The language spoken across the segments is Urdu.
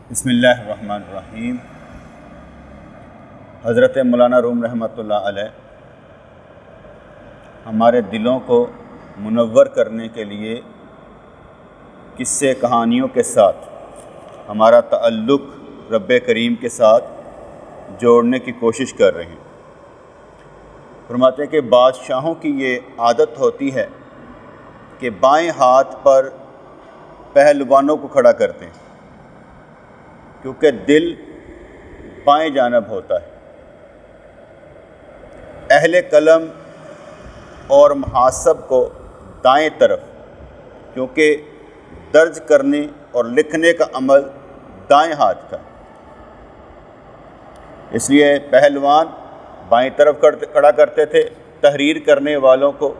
بسم اللہ الرحمن الرحیم۔ حضرت مولانا روم رحمۃ اللہ علیہ ہمارے دلوں کو منور کرنے کے لیے قصے کہانیوں کے ساتھ ہمارا تعلق رب کریم کے ساتھ جوڑنے کی کوشش کر رہے ہیں۔ فرماتے ہیں کہ بادشاہوں کی یہ عادت ہوتی ہے کہ بائیں ہاتھ پر پہلوانوں کو کھڑا کرتے ہیں، کیونکہ دل بائیں جانب ہوتا ہے۔ اہل قلم اور محاسب کو دائیں طرف، کیونکہ درج کرنے اور لکھنے کا عمل دائیں ہاتھ کا، اس لیے پہلوان بائیں طرف کھڑا کرتے تھے، تحریر کرنے والوں کو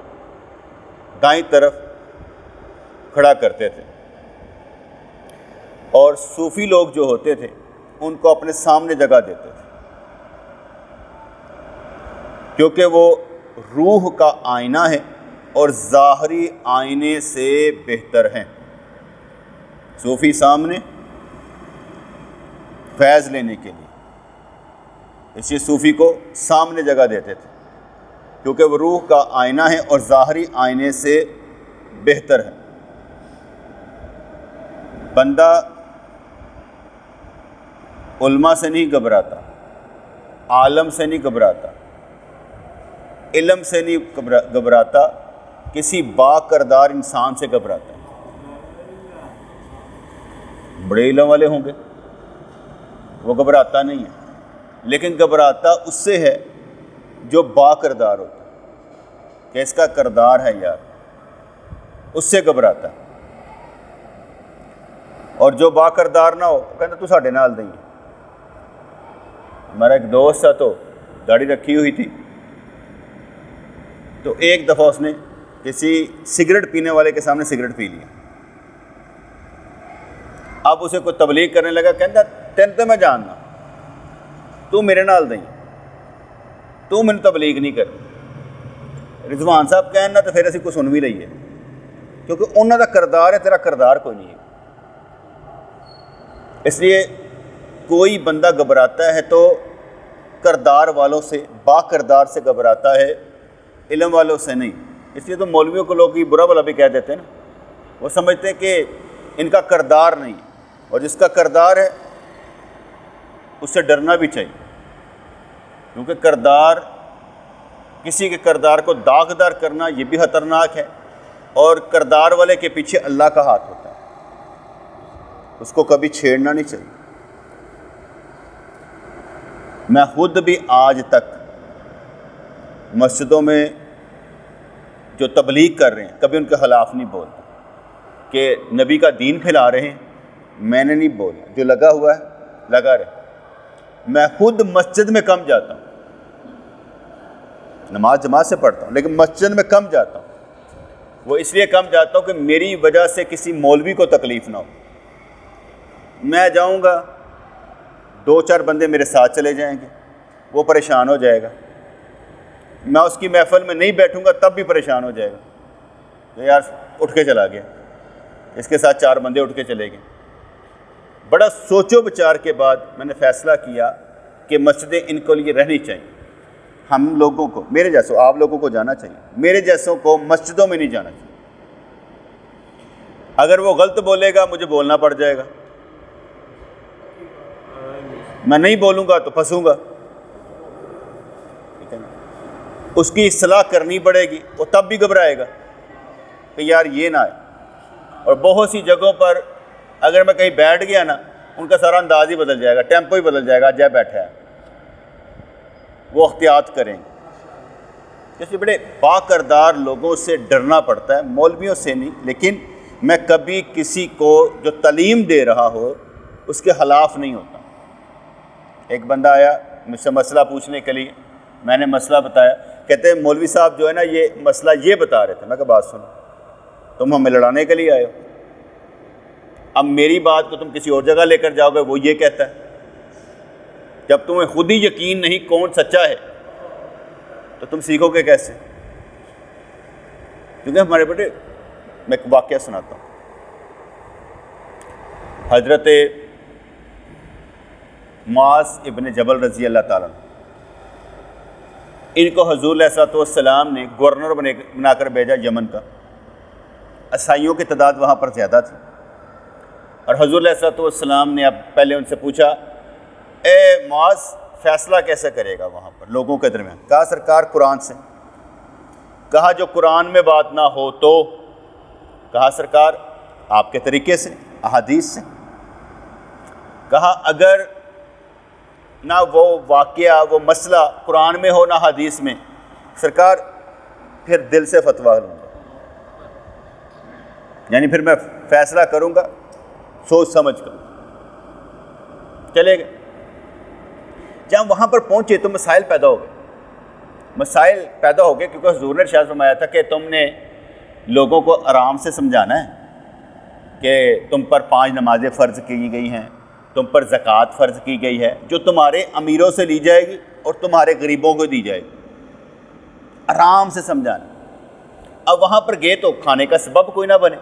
دائیں طرف کھڑا کرتے تھے، اور صوفی لوگ جو ہوتے تھے ان کو اپنے سامنے جگہ دیتے تھے، کیونکہ وہ روح کا آئینہ ہے اور ظاہری آئینے سے بہتر ہیں۔ صوفی سامنے فیض لینے کے لیے اس لیے صوفی کو سامنے جگہ دیتے تھے، کیونکہ وہ روح کا آئینہ ہے اور ظاہری آئینے سے بہتر ہے۔ بندہ علماء سے نہیں گھبراتا، عالم سے نہیں گھبراتا، علم سے نہیں گھبراتا، کسی با کردار انسان سے گھبراتا ہے۔ بڑے علم والے ہوں گے، وہ گھبراتا نہیں ہے، لیکن گھبراتا اس سے ہے جو با کردار ہوتا ہے، کہ اس کا کردار ہے یار، اس سے گھبراتا ہے۔ اور جو با کردار نہ ہو وہ کہتا تو ساڈے نال نہیں ہے۔ ہمارا ایک دوست تھا، تو گاڑی رکھی ہوئی تھی، تو ایک دفعہ اس نے کسی سگریٹ پینے والے کے سامنے سگریٹ پی لیا۔ اب اسے کوئی تبلیغ کرنے لگا، کہتا تین تو میں جاننا، تو میرے نال نہیں، تو میں تبلیغ نہیں کر۔ رضوان صاحب کہنا تو پھر اسی کو سن بھی لئیے، کیونکہ انہوں کا کردار ہے، تیرا کردار کوئی نہیں ہے۔ اس لیے کوئی بندہ گھبراتا ہے تو کردار والوں سے، با کردار سے گھبراتا ہے، علم والوں سے نہیں۔ اس لیے تو مولویوں کو لوگ برا بھلا بھی کہہ دیتے ہیں نا، وہ سمجھتے ہیں کہ ان کا کردار نہیں، اور جس کا کردار ہے اس سے ڈرنا بھی چاہیے، کیونکہ کردار، کسی کے کردار کو داغدار کرنا یہ بھی خطرناک ہے، اور کردار والے کے پیچھے اللہ کا ہاتھ ہوتا ہے، اس کو کبھی چھیڑنا نہیں چاہیے۔ میں خود بھی آج تک مسجدوں میں جو تبلیغ کر رہے ہیں کبھی ان کے خلاف نہیں بولتا، کہ نبی کا دین پھیلا رہے ہیں، میں نے نہیں بولا، جو لگا ہوا ہے لگا رہے۔ میں خود مسجد میں کم جاتا ہوں، نماز جماعت سے پڑھتا ہوں لیکن مسجد میں کم جاتا ہوں۔ وہ اس لیے کم جاتا ہوں کہ میری وجہ سے کسی مولوی کو تکلیف نہ ہو۔ میں جاؤں گا، دو چار بندے میرے ساتھ چلے جائیں گے، وہ پریشان ہو جائے گا، میں اس کی محفل میں نہیں بیٹھوں گا تب بھی پریشان ہو جائے گا کہ یار اٹھ کے چلا گیا، اس کے ساتھ چار بندے اٹھ کے چلے گئے۔ بڑا سوچو بچار کے بعد میں نے فیصلہ کیا کہ مسجدیں ان کے لیے رہنی چاہیے۔ ہم لوگوں کو، میرے جیسوں، آپ لوگوں کو جانا چاہیے، میرے جیسوں کو مسجدوں میں نہیں جانا چاہیے۔ اگر وہ غلط بولے گا مجھے بولنا پڑ جائے گا، میں نہیں بولوں گا تو پھنسوں گا، ٹھیک ہے نا؟ اس کی اصلاح کرنی پڑے گی، وہ تب بھی گھبرائے گا کہ یار یہ نہ آئے۔ اور بہت سی جگہوں پر اگر میں کہیں بیٹھ گیا نا، ان کا سارا انداز ہی بدل جائے گا، ٹیمپو ہی بدل جائے گا، جائے بیٹھا ہے، وہ احتیاط کریں۔ جیسے بڑے با کردار لوگوں سے ڈرنا پڑتا ہے، مولویوں سے نہیں، لیکن میں کبھی کسی کو جو تعلیم دے رہا ہو اس کے خلاف نہیں ہوتا۔ ایک بندہ آیا مجھ سے مسئلہ پوچھنے کے لیے، میں نے مسئلہ بتایا، کہتے ہیں مولوی صاحب جو ہے نا یہ مسئلہ یہ بتا رہے تھے۔ میں کہا بات سنو، تم ہمیں لڑانے کے لیے آئے ہو، اب میری بات کو تم کسی اور جگہ لے کر جاؤ گے، وہ یہ کہتا ہے، جب تمہیں خود ہی یقین نہیں کون سچا ہے تو تم سیکھو گے کیسے؟ کیونکہ ہمارے بیٹے، میں ایک واقعہ سناتا ہوں۔ حضرت معاذ ابن جبل رضی اللہ تعالیٰ عنہ، ان کو حضور علیہ الصلوۃ والسلام نے گورنر بنا کر بھیجا یمن کا۔ عیسائیوں کی تعداد وہاں پر زیادہ تھی، اور حضور علیہ الصلوۃ والسلام نے اب پہلے ان سے پوچھا، اے معاذ فیصلہ کیسے کرے گا وہاں پر لوگوں کے درمیان؟ کہا سرکار قرآن سے۔ کہا جو قرآن میں بات نہ ہو تو؟ کہا سرکار آپ کے طریقے سے، احادیث سے۔ کہا اگر نہ وہ واقعہ وہ مسئلہ قرآن میں ہو نہ حدیث میں، سرکار پھر دل سے فتویٰ لوں گا، یعنی پھر میں فیصلہ کروں گا سوچ سمجھ کر۔ چلے گئے، جب وہاں پر پہنچے تو مسائل پیدا ہو گئے، کیونکہ حضور نے ارشاد فرمایا تھا کہ تم نے لوگوں کو آرام سے سمجھانا ہے کہ تم پر 5 نمازیں فرض کی گئی ہیں، تم پر زکوٰۃ فرض کی گئی ہے جو تمہارے امیروں سے لی جائے گی اور تمہارے غریبوں کو دی جائے گی، آرام سے سمجھانا۔ اب وہاں پر گئے تو کھانے کا سبب کوئی نہ بنے،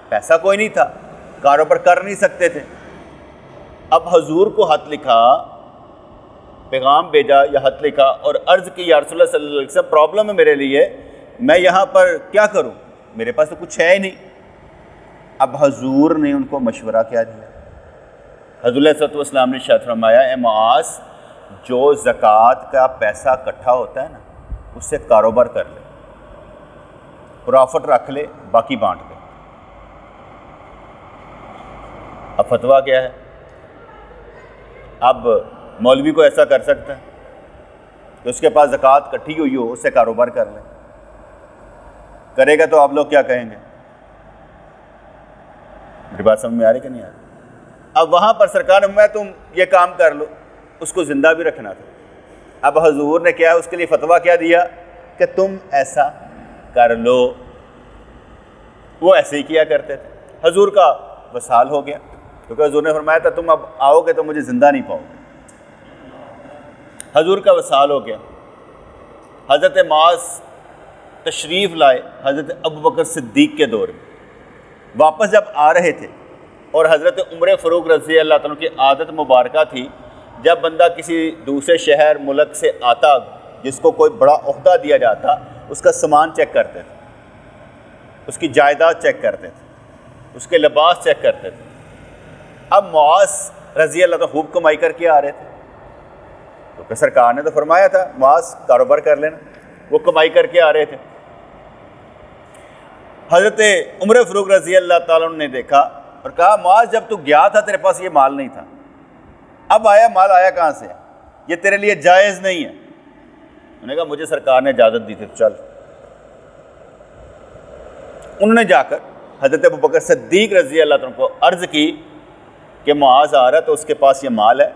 پیسہ کوئی نہیں تھا، کاروبار کر نہیں سکتے تھے۔ اب حضور کو خط لکھا، پیغام بھیجا یا خط لکھا اور عرض کی یا رسول اللہ صلی اللہ علیہ وسلم پرابلم ہے میرے لیے، میں یہاں پر کیا کروں، میرے پاس تو کچھ ہے ہی نہیں۔ اب حضور نے ان کو مشورہ کیا دیا؟ حضور علیہ الصلوۃ والسلام نے ارشاد فرمایا، اے معاذ جو زکوٰۃ کا پیسہ اکٹھا ہوتا ہے نا، اس سے کاروبار کر لے، پرافٹ رکھ لے، باقی بانٹ لے۔ اب فتویٰ کیا ہے؟ اب مولوی کو ایسا کر سکتا ہے کہ اس کے پاس زکوٰۃ اکٹھی ہوئی ہو، اس سے کاروبار کر لے، کرے گا تو آپ لوگ کیا کہیں گے؟ میری بات سمجھ میں آ رہی کہ نہیں آ رہی؟ اب وہاں پر سرکار نے تم یہ کام کر لو، اس کو زندہ بھی رکھنا تھا۔ اب حضور نے کیا اس کے لیے فتویٰ کیا دیا کہ تم ایسا کر لو۔ وہ ایسے ہی کیا کرتے تھے۔ حضور کا وصال ہو گیا، کیونکہ حضور نے فرمایا تھا تم اب آؤ گے تو مجھے زندہ نہیں پاؤ گے۔ حضور کا وصال ہو گیا۔ حضرت معاذ تشریف لائے حضرت ابوبکر صدیق کے دور میں۔ واپس جب آ رہے تھے اور حضرت عمر فاروق رضی اللہ تعالیٰ کی عادت مبارکہ تھی، جب بندہ کسی دوسرے شہر ملک سے آتا جس کو کوئی بڑا عہدہ دیا جاتا، اس کا سامان چیک کرتے تھے، اس کی جائیداد چیک کرتے تھے، اس کے لباس چیک کرتے تھے۔ اب معاذ رضی اللہ تعالیٰ خوب کمائی کر کے آ رہے تھے، کیونکہ سرکار نے تو فرمایا تھا معاذ کاروبار کر لینا، وہ کمائی کر کے آ رہے تھے۔ حضرت عمر فاروق رضی اللہ تعالیٰ نے دیکھا اور کہا معاذ جب تو گیا تھا تیرے پاس یہ مال نہیں تھا، اب آیا مال آیا کہاں سے؟ یہ تیرے لیے جائز نہیں ہے۔ انہوں نے کہا مجھے سرکار نے اجازت دی تھی، چل۔ انہوں نے جا کر حضرت ابوبکر صدیق رضی اللہ عنہ کو عرض کی کہ معاذ آ رہا تو اس کے پاس یہ مال ہے،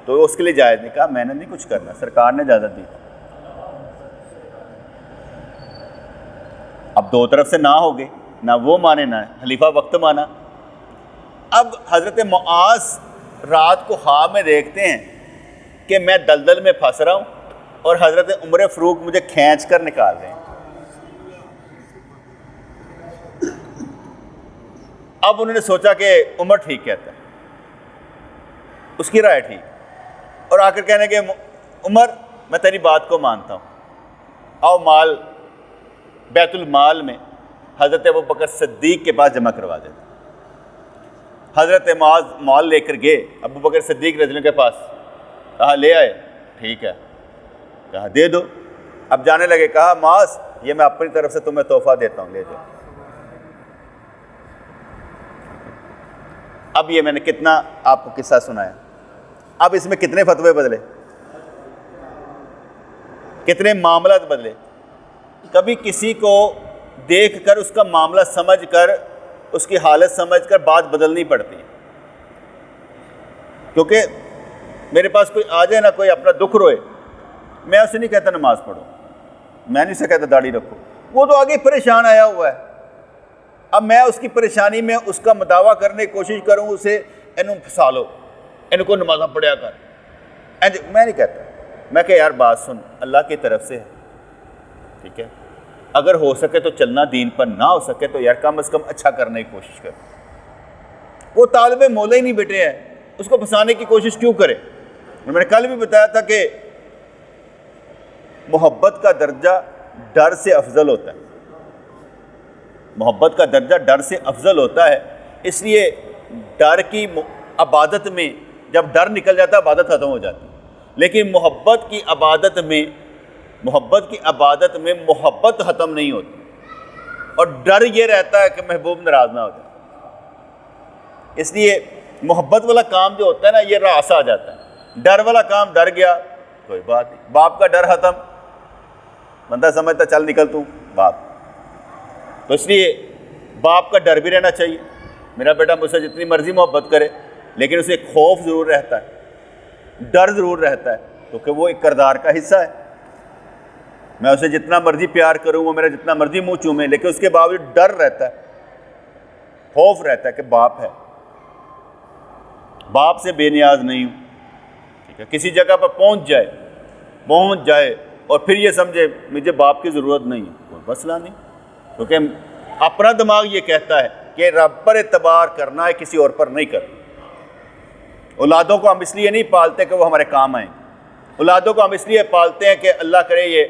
تو اس کے لیے جائز نہیں۔ کہا میں نے نہیں کچھ کرنا، سرکار نے اجازت دی تھی۔ اب دو طرف سے نہ ہو گئی، نہ وہ مانے نہ خلیفہ وقت مانا۔ اب حضرت معاذ رات کو خواب میں دیکھتے ہیں کہ میں دلدل میں پھنس رہا ہوں اور حضرت عمر فاروق مجھے کھینچ کر نکال رہے ہیں۔ اب انہوں نے سوچا کہ عمر ٹھیک کہتا ہے، اس کی رائے ٹھیک، اور آ کر کہنے کہ عمر میں تیری بات کو مانتا ہوں، آؤ مال بیت المال میں حضرت ابوبکر صدیق کے پاس جمع کروا دیتے۔ حضرت معاذ مال لے کر گئے ابوبکر صدیق رضی اللہ کے پاس، کہا لے آئے، ٹھیک ہے، کہا دے دو۔ اب جانے لگے، کہا معاذ یہ میں اپنی طرف سے تمہیں تحفہ دیتا ہوں، لے جاؤ۔ اب یہ میں نے کتنا آپ کو قصہ سنایا، اب اس میں کتنے فتوے بدلے، کتنے معاملات بدلے۔ کبھی کسی کو دیکھ کر اس کا معاملہ سمجھ کر اس کی حالت سمجھ کر بات بدلنی پڑتی ہے، کیونکہ میرے پاس کوئی آ جائے نا، کوئی اپنا دکھ روئے، میں اسے نہیں کہتا نماز پڑھو، میں نہیں سے کہتا داڑھی رکھو، وہ تو آگے پریشان آیا ہوا ہے۔ اب میں اس کی پریشانی میں اس کا مداوع کرنے کی کوشش کروں، اسے انہوں پھنسا لو، ان کو نمازاں پڑھیا کر، میں نہیں کہتا، میں کہ یار بات سن، اللہ کی طرف سے ہے، ٹھیک ہے، اگر ہو سکے تو چلنا دین پر، نہ ہو سکے تو یار کم از کم اچھا کرنے کی کوشش کر۔ وہ طالب مولا ہی نہیں بیٹے ہیں، اس کو پھنسانے کی کوشش کیوں کرے؟ میں نے کل بھی بتایا تھا کہ محبت کا درجہ ڈر سے افضل ہوتا ہے، محبت کا درجہ ڈر سے افضل ہوتا ہے، اس لیے ڈر کی عبادت میں جب ڈر نکل جاتا ہے عبادت ختم ہو جاتی ہے، لیکن محبت کی عبادت میں محبت ختم نہیں ہوتی، اور ڈر یہ رہتا ہے کہ محبوب ناراض نہ ہو جائے۔ اس لیے محبت والا کام جو ہوتا ہے نا یہ راس آ جاتا ہے، ڈر والا کام ڈر گیا کوئی بات نہیں، باپ کا ڈر ختم، بندہ سمجھتا چل نکل تو باپ، تو اس لیے باپ کا ڈر بھی رہنا چاہیے۔ میرا بیٹا مجھ سے جتنی مرضی محبت کرے لیکن اسے خوف ضرور رہتا ہے، ڈر ضرور رہتا ہے، کیونکہ وہ ایک کردار کا حصہ ہے۔ میں اسے جتنا مرضی پیار کروں، وہ میرا جتنا مرضی منہ چومے، لیکن اس کے باوجود ڈر رہتا ہے، خوف رہتا ہے کہ باپ ہے، باپ سے بے نیاز نہیں ہوں، ٹھیک ہے، کسی جگہ پر پہنچ جائے اور پھر یہ سمجھے مجھے باپ کی ضرورت نہیں ہے، کوئی مسئلہ نہیں، کیونکہ اپنا دماغ یہ کہتا ہے کہ رب پر اعتبار کرنا ہے، کسی اور پر نہیں کرنا۔ اولادوں کو ہم اس لیے نہیں پالتے کہ وہ ہمارے کام آئیں، اولادوں کو ہم اس لیے پالتے ہیں کہ اللہ کرے یہ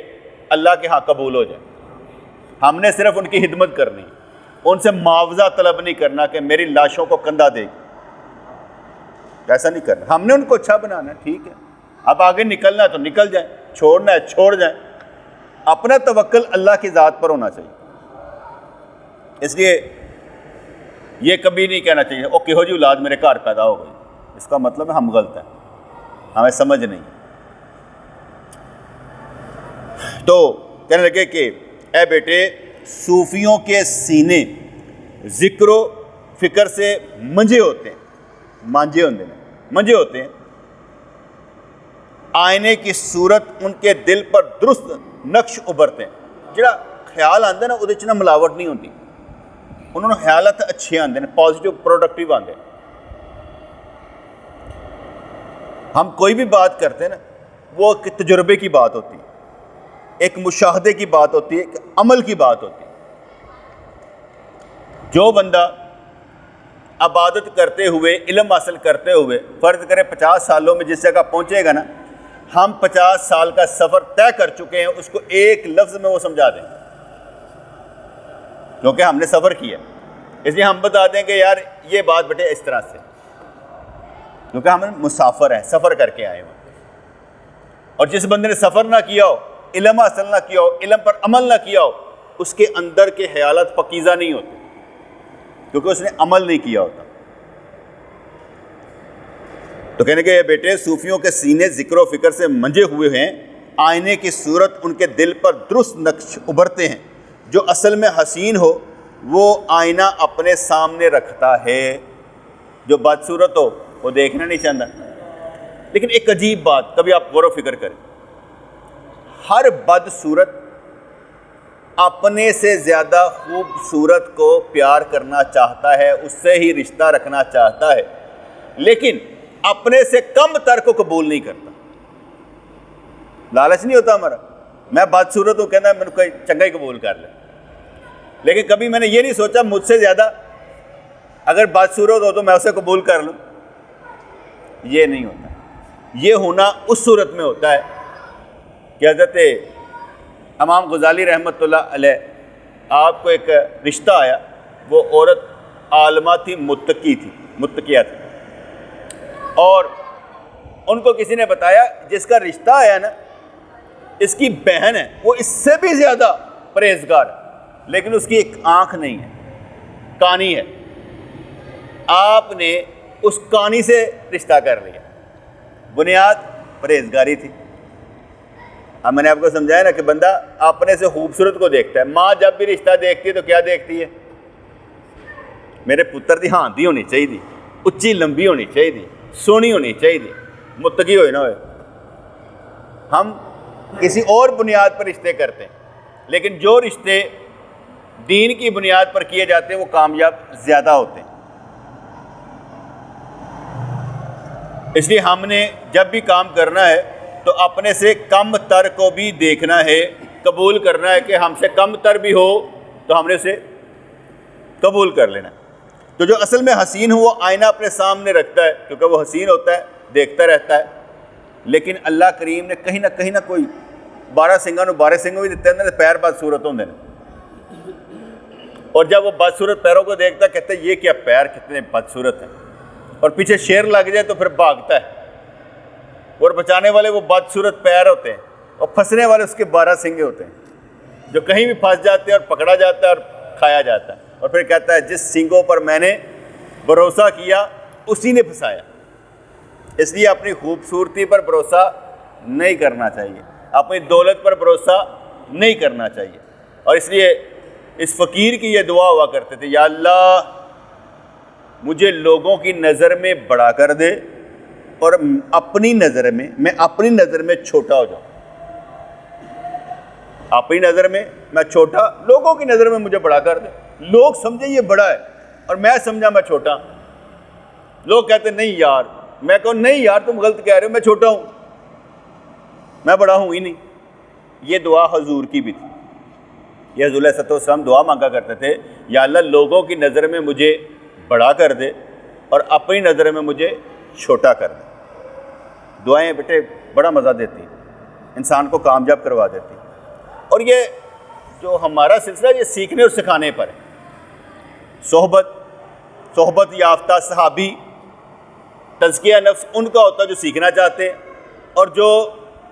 اللہ کے ہاں قبول ہو جائے۔ ہم نے صرف ان کی خدمت کرنی، ان سے معاوضہ طلب نہیں کرنا کہ میری لاشوں کو کندھا دے گی، ایسا نہیں کرنا۔ ہم نے ان کو اچھا بنانا ہے، ٹھیک ہے، اب آگے نکلنا ہے تو نکل جائیں، چھوڑنا ہے چھوڑ جائیں، اپنا توکل اللہ کی ذات پر ہونا چاہیے۔ اس لیے یہ کبھی نہیں کہنا چاہیے او کہو جی اولاد میرے گھر پیدا ہو گئی، اس کا مطلب ہے ہم غلط ہیں، ہمیں سمجھ نہیں۔ تو کہنے لگے کہ اے بیٹے صوفیوں کے سینے ذکر و فکر سے منجے ہوتے ہیں، آئینے کی صورت ان کے دل پر درست نقش ابھرتے ہیں۔ جڑا خیال آتا ہے نا وہ نہ ملاوٹ نہیں ہوتی، انہوں نے خیالات اچھے آتے ہیں، پازیٹیو پروڈکٹیو آتے ہیں۔ ہم کوئی بھی بات کرتے ہیں نا وہ ایک تجربے کی بات ہوتی ہے، ایک مشاہدے کی بات ہوتی ہے، ایک عمل کی بات ہوتی ہے۔ جو بندہ عبادت کرتے ہوئے علم حاصل کرتے ہوئے فرض کرے 50 سالوں میں جس جگہ پہنچے گا نا، ہم 50 سال کا سفر طے کر چکے ہیں، اس کو ایک لفظ میں وہ سمجھا دیں کیونکہ ہم نے سفر کیا، اس لیے ہم بتا دیں کہ یار یہ بات بیٹے اس طرح سے، کیونکہ ہم مسافر ہیں، سفر کر کے آئے ہیں۔ اور جس بندے نے سفر نہ کیا ہو، علم حاصل نہ کیا ہو، علم پر عمل نہ کیا ہو، اس کے اندر کے خیالات پاکیزہ نہیں ہوتے کیونکہ اس نے عمل نہیں کیا ہوتا۔ تو کہنے کہ یہ بیٹے صوفیوں کے سینے ذکر و فکر سے منجے ہوئے ہیں، آئینے کی صورت ان کے دل پر درست نقش ابھرتے ہیں، جو اصل میں حسین ہو وہ آئینہ اپنے سامنے رکھتا ہے، جو بدصورت ہو وہ دیکھنا نہیں چاہتا۔ لیکن ایک عجیب بات، کبھی آپ غور و فکر کریں، ہر بدصورت اپنے سے زیادہ خوبصورت کو پیار کرنا چاہتا ہے، اس سے ہی رشتہ رکھنا چاہتا ہے، لیکن اپنے سے کم تر کو قبول نہیں کرتا۔ لالچ نہیں ہوتا ہمارا، میں بدصورت ہوں کہنا میں نے کوئی چنگا ہی قبول کر لے، لیکن کبھی میں نے یہ نہیں سوچا مجھ سے زیادہ اگر بدصورت ہو تو میں اسے قبول کر لوں، یہ نہیں ہوتا۔ یہ ہونا اس صورت میں ہوتا ہے کہ حضرت امام غزالی رحمۃ اللہ علیہ آپ کو ایک رشتہ آیا، وہ عورت عالمہ تھی، متقیہ تھی، اور ان کو کسی نے بتایا جس کا رشتہ آیا نا اس کی بہن ہے، وہ اس سے بھی زیادہ پرہیزگار ہے، لیکن اس کی ایک آنکھ نہیں ہے، کانی ہے۔ آپ نے اس کانی سے رشتہ کر لیا، بنیاد پرہیزگاری تھی۔ اب میں نے آپ کو سمجھایا نا کہ بندہ اپنے سے خوبصورت کو دیکھتا ہے۔ ماں جب بھی رشتہ دیکھتی ہے تو کیا دیکھتی ہے؟ میرے پتر دی ہاں دی ہونی چاہیے، اچھی لمبی ہونی چاہیے، سونی ہونی چاہیے، متقی ہوئے نہ ہوئے۔ ہم کسی اور بنیاد پر رشتے کرتے ہیں، لیکن جو رشتے دین کی بنیاد پر کیے جاتے ہیں وہ کامیاب زیادہ ہوتے ہیں۔ اس لیے ہم نے جب بھی کام کرنا ہے تو اپنے سے کم تر کو بھی دیکھنا ہے، قبول کرنا ہے کہ ہم سے کم تر بھی ہو تو ہم نے اسے قبول کر لینا۔ تو جو اصل میں حسین ہو وہ آئینہ اپنے سامنے رکھتا ہے، کیونکہ وہ حسین ہوتا ہے، دیکھتا رہتا ہے، لیکن اللہ کریم نے کہیں نہ کوئی 12 سنگھاں 12 سنگھ بھی دیتے ہیں، پیر بدصورت ہوندے ہیں، اور جب وہ بدصورت پیروں کو دیکھتا کہتا ہے یہ کیا پیر کتنے بدصورت ہیں، اور پیچھے شیر لگ جائے تو پھر بھاگتا ہے، اور بچانے والے وہ بدصورت پیر ہوتے ہیں، اور پھنسنے والے اس کے 12 سنگھے ہوتے ہیں جو کہیں بھی پھنس جاتے ہیں اور پکڑا جاتا ہے اور کھایا جاتا ہے، اور پھر کہتا ہے جس سنگھوں پر میں نے بھروسہ کیا اسی نے پھنسایا۔ اس لیے اپنی خوبصورتی پر بھروسہ نہیں کرنا چاہیے، اپنی دولت پر بھروسہ نہیں کرنا چاہیے۔ اور اس لیے اس فقیر کی یہ دعا ہوا کرتے تھے، یا اللہ مجھے لوگوں کی نظر میں بڑا کر دے اور اپنی نظر میں چھوٹا ہو جاؤں، اپنی نظر میں میں چھوٹا، لوگوں کی نظر میں مجھے بڑا کر دے، لوگ سمجھے یہ بڑا ہے اور میں سمجھا میں چھوٹا۔ لوگ کہتے ہیں نہیں یار، میں کہوں نہیں یار تم غلط کہہ رہے ہو، میں چھوٹا ہوں، میں بڑا ہوں ہی نہیں۔ یہ دعا حضور کی بھی تھی، یہ حضور علیہ السلام دعا مانگا کرتے تھے، یا اللہ لوگوں کی نظر میں مجھے بڑا کر دے اور اپنی نظر میں مجھے چھوٹا کر دے۔ دعائیں بیٹے بڑا مزہ دیتی ہیں، انسان کو کامیاب کروا دیتی ہیں۔ اور یہ جو ہمارا سلسلہ یہ سیکھنے اور سکھانے پر ہے، صحبت یافتہ صحابی، تزکیہ نفس ان کا ہوتا ہے جو سیکھنا چاہتے ہیں، اور جو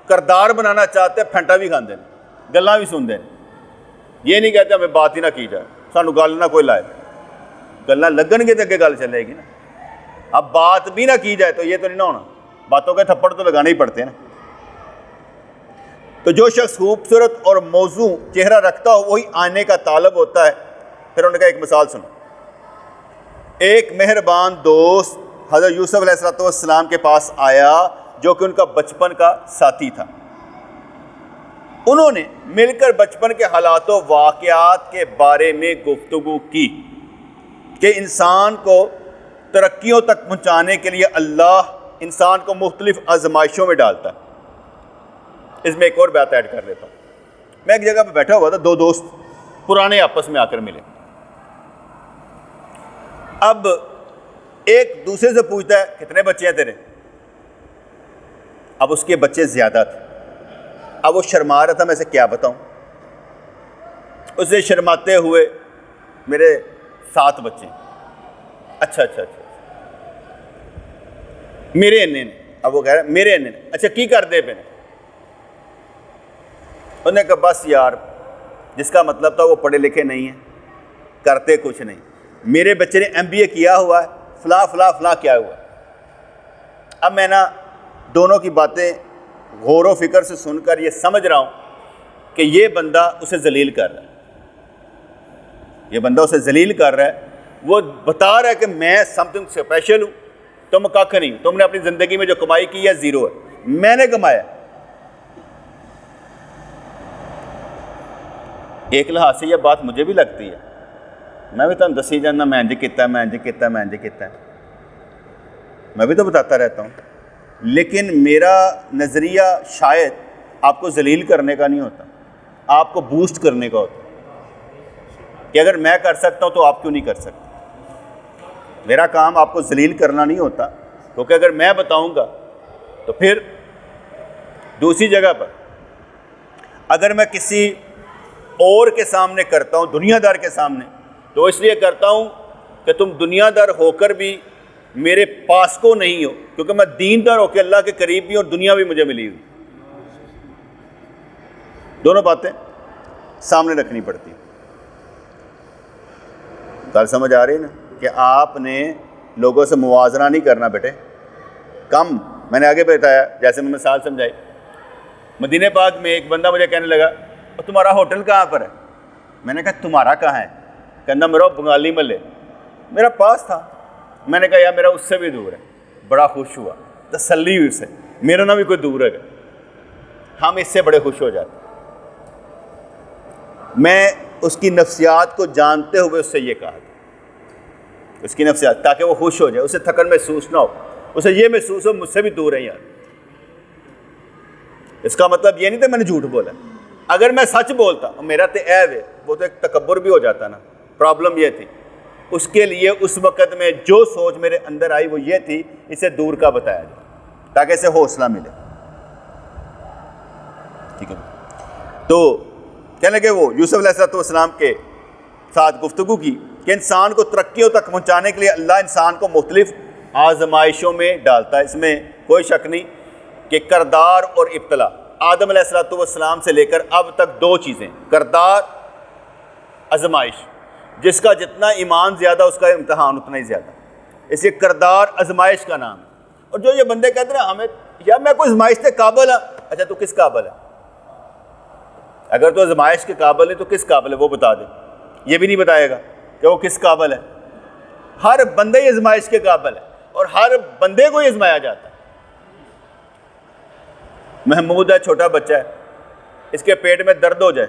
کردار بنانا چاہتے ہیں پھنٹا بھی کھاندے ہیں، گلاں بھی سن دیں، یہ نہیں کہتے ہمیں بات ہی نہ کی جائے، سانو گل نہ کوئی لائے، گلاں لگن گے تو اگے گل چلے گی نا۔ اب بات بھی نہ کی جائے تو یہ تو نہیں نہ ہونا، باتوں کے تھپڑ تو لگانے ہی پڑتے ہیں نا۔ تو جو شخص خوبصورت اور موزوں چہرہ رکھتا ہو وہی آنے کا طالب ہوتا ہے۔ پھر انہوں نے کہا ایک مثال سنو، ایک مہربان دوست حضرت یوسف علیہ السلام کے پاس آیا جو کہ ان کا بچپن کا ساتھی تھا۔ انہوں نے مل کر بچپن کے حالات و واقعات کے بارے میں گفتگو کی کہ انسان کو ترقیوں تک پہنچانے کے لیے اللہ انسان کو مختلف آزمائشوں میں ڈالتا ہے۔ اس میں ایک اور بات ایڈ کر لیتا ہوں۔ میں ایک جگہ پہ بیٹھا ہوا تھا، دو دوست پرانے آپس میں آ کر ملے۔ اب ایک دوسرے سے پوچھتا ہے کتنے بچے ہیں تیرے؟ اب اس کے بچے زیادہ تھے، اب وہ شرما رہا تھا میں اسے کیا بتاؤں۔ اسے شرماتے ہوئے میرے 7 بچے ہیں۔ اچھا میرے انے نے، اب وہ کہہ رہا ہے میرے انے نے، اچھا کی کر دے پہ انہوں نے کہا بس یار، جس کا مطلب تھا وہ پڑھے لکھے نہیں ہیں، کرتے کچھ نہیں۔ میرے بچے نے MBA کیا ہوا ہے، فلاں کیا ہوا ہے۔ اب میں نا دونوں کی باتیں غور و فکر سے سن کر یہ سمجھ رہا ہوں کہ یہ بندہ اسے ذلیل کر رہا ہے، وہ بتا رہا ہے کہ میں سم تھنگ اسپیشل ہوں، تم کھ نہیں، تم نے اپنی زندگی میں جو کمائی کی ہے 0 ہے، میں نے کمایا۔ ایک لحاظ سے یہ بات مجھے بھی لگتی ہے، میں بھی تمہیں دسی جانا میں انج کیتا ہے، میں بھی تو بتاتا رہتا ہوں، لیکن میرا نظریہ شاید آپ کو ذلیل کرنے کا نہیں ہوتا، آپ کو بوسٹ کرنے کا ہوتا کہ اگر میں کر سکتا ہوں تو آپ کیوں نہیں کر سکتے۔ میرا کام آپ کو ذلیل کرنا نہیں ہوتا، کیونکہ اگر میں بتاؤں گا تو پھر دوسری جگہ پر اگر میں کسی اور کے سامنے کرتا ہوں، دنیا دار کے سامنے، تو اس لیے کرتا ہوں کہ تم دنیا دار ہو کر بھی میرے پاس کو نہیں ہو، کیونکہ میں دیندار ہو کے اللہ کے قریب بھی اور دنیا بھی مجھے ملی ہوئی۔ دونوں باتیں سامنے رکھنی پڑتی ہیں۔ کل سمجھ آ رہی ہے نا کہ آپ نے لوگوں سے موازنہ نہیں کرنا بیٹے، کم۔ میں نے آگے بتایا، جیسے میں مثال سمجھائی، مدینہ پاک میں ایک بندہ مجھے کہنے لگا تمہارا ہوٹل کہاں پر ہے؟ میں نے کہا تمہارا کہاں ہے؟ کہنا میرا بنگالی محلے، میرا پاس تھا۔ میں نے کہا یار میرا اس سے بھی دور ہے۔ بڑا خوش ہوا، تسلی ہوئی اسے، میرا نہ بھی کوئی دور ہے، ہم اس سے بڑے خوش ہو جاتے۔ میں اس کی نفسیات کو جانتے ہوئے اس سے یہ کہا تھا، اس کی نفسیات، تاکہ وہ خوش ہو جائے، اسے تھکن محسوس نہ ہو، اسے یہ محسوس ہو مجھ سے بھی دور ہے یار۔ اس کا مطلب یہ نہیں تھا میں نے جھوٹ بولا، اگر میں سچ بولتا میرا تو عیب ہے، وہ تو ایک تکبر بھی ہو جاتا نا۔ پرابلم یہ تھی اس کے لیے، اس وقت میں جو سوچ میرے اندر آئی وہ یہ تھی اسے دور کا بتایا جائے تاکہ اسے حوصلہ ملے۔ ٹھیک ہے. تو کہنے لگے وہ یوسف علیہ السلام کے ساتھ گفتگو کی کہ انسان کو ترقیوں تک پہنچانے کے لیے اللہ انسان کو مختلف آزمائشوں میں ڈالتا ہے. اس میں کوئی شک نہیں کہ کردار اور ابتلا. آدم علیہ السلام سے لے کر اب تک دو چیزیں، کردار، آزمائش. جس کا جتنا ایمان زیادہ اس کا امتحان اتنا ہی زیادہ. اس لیے کردار آزمائش کا نام ہے. اور جو یہ بندے کہتے ہیں ہمیں یا میں کوئی آزمائش کے قابل ہوں، اچھا تو کس قابل ہے؟ اگر تو آزمائش کے قابل ہے تو کس قابل ہے وہ بتا دے. یہ بھی نہیں بتائے گا کہ وہ کس قابل ہے. ہر بندے ہی آزمائش کے قابل ہے اور ہر بندے کو ہی آزمایا جاتا ہے. محمود ہے، چھوٹا بچہ ہے، اس کے پیٹ میں درد ہو جائے،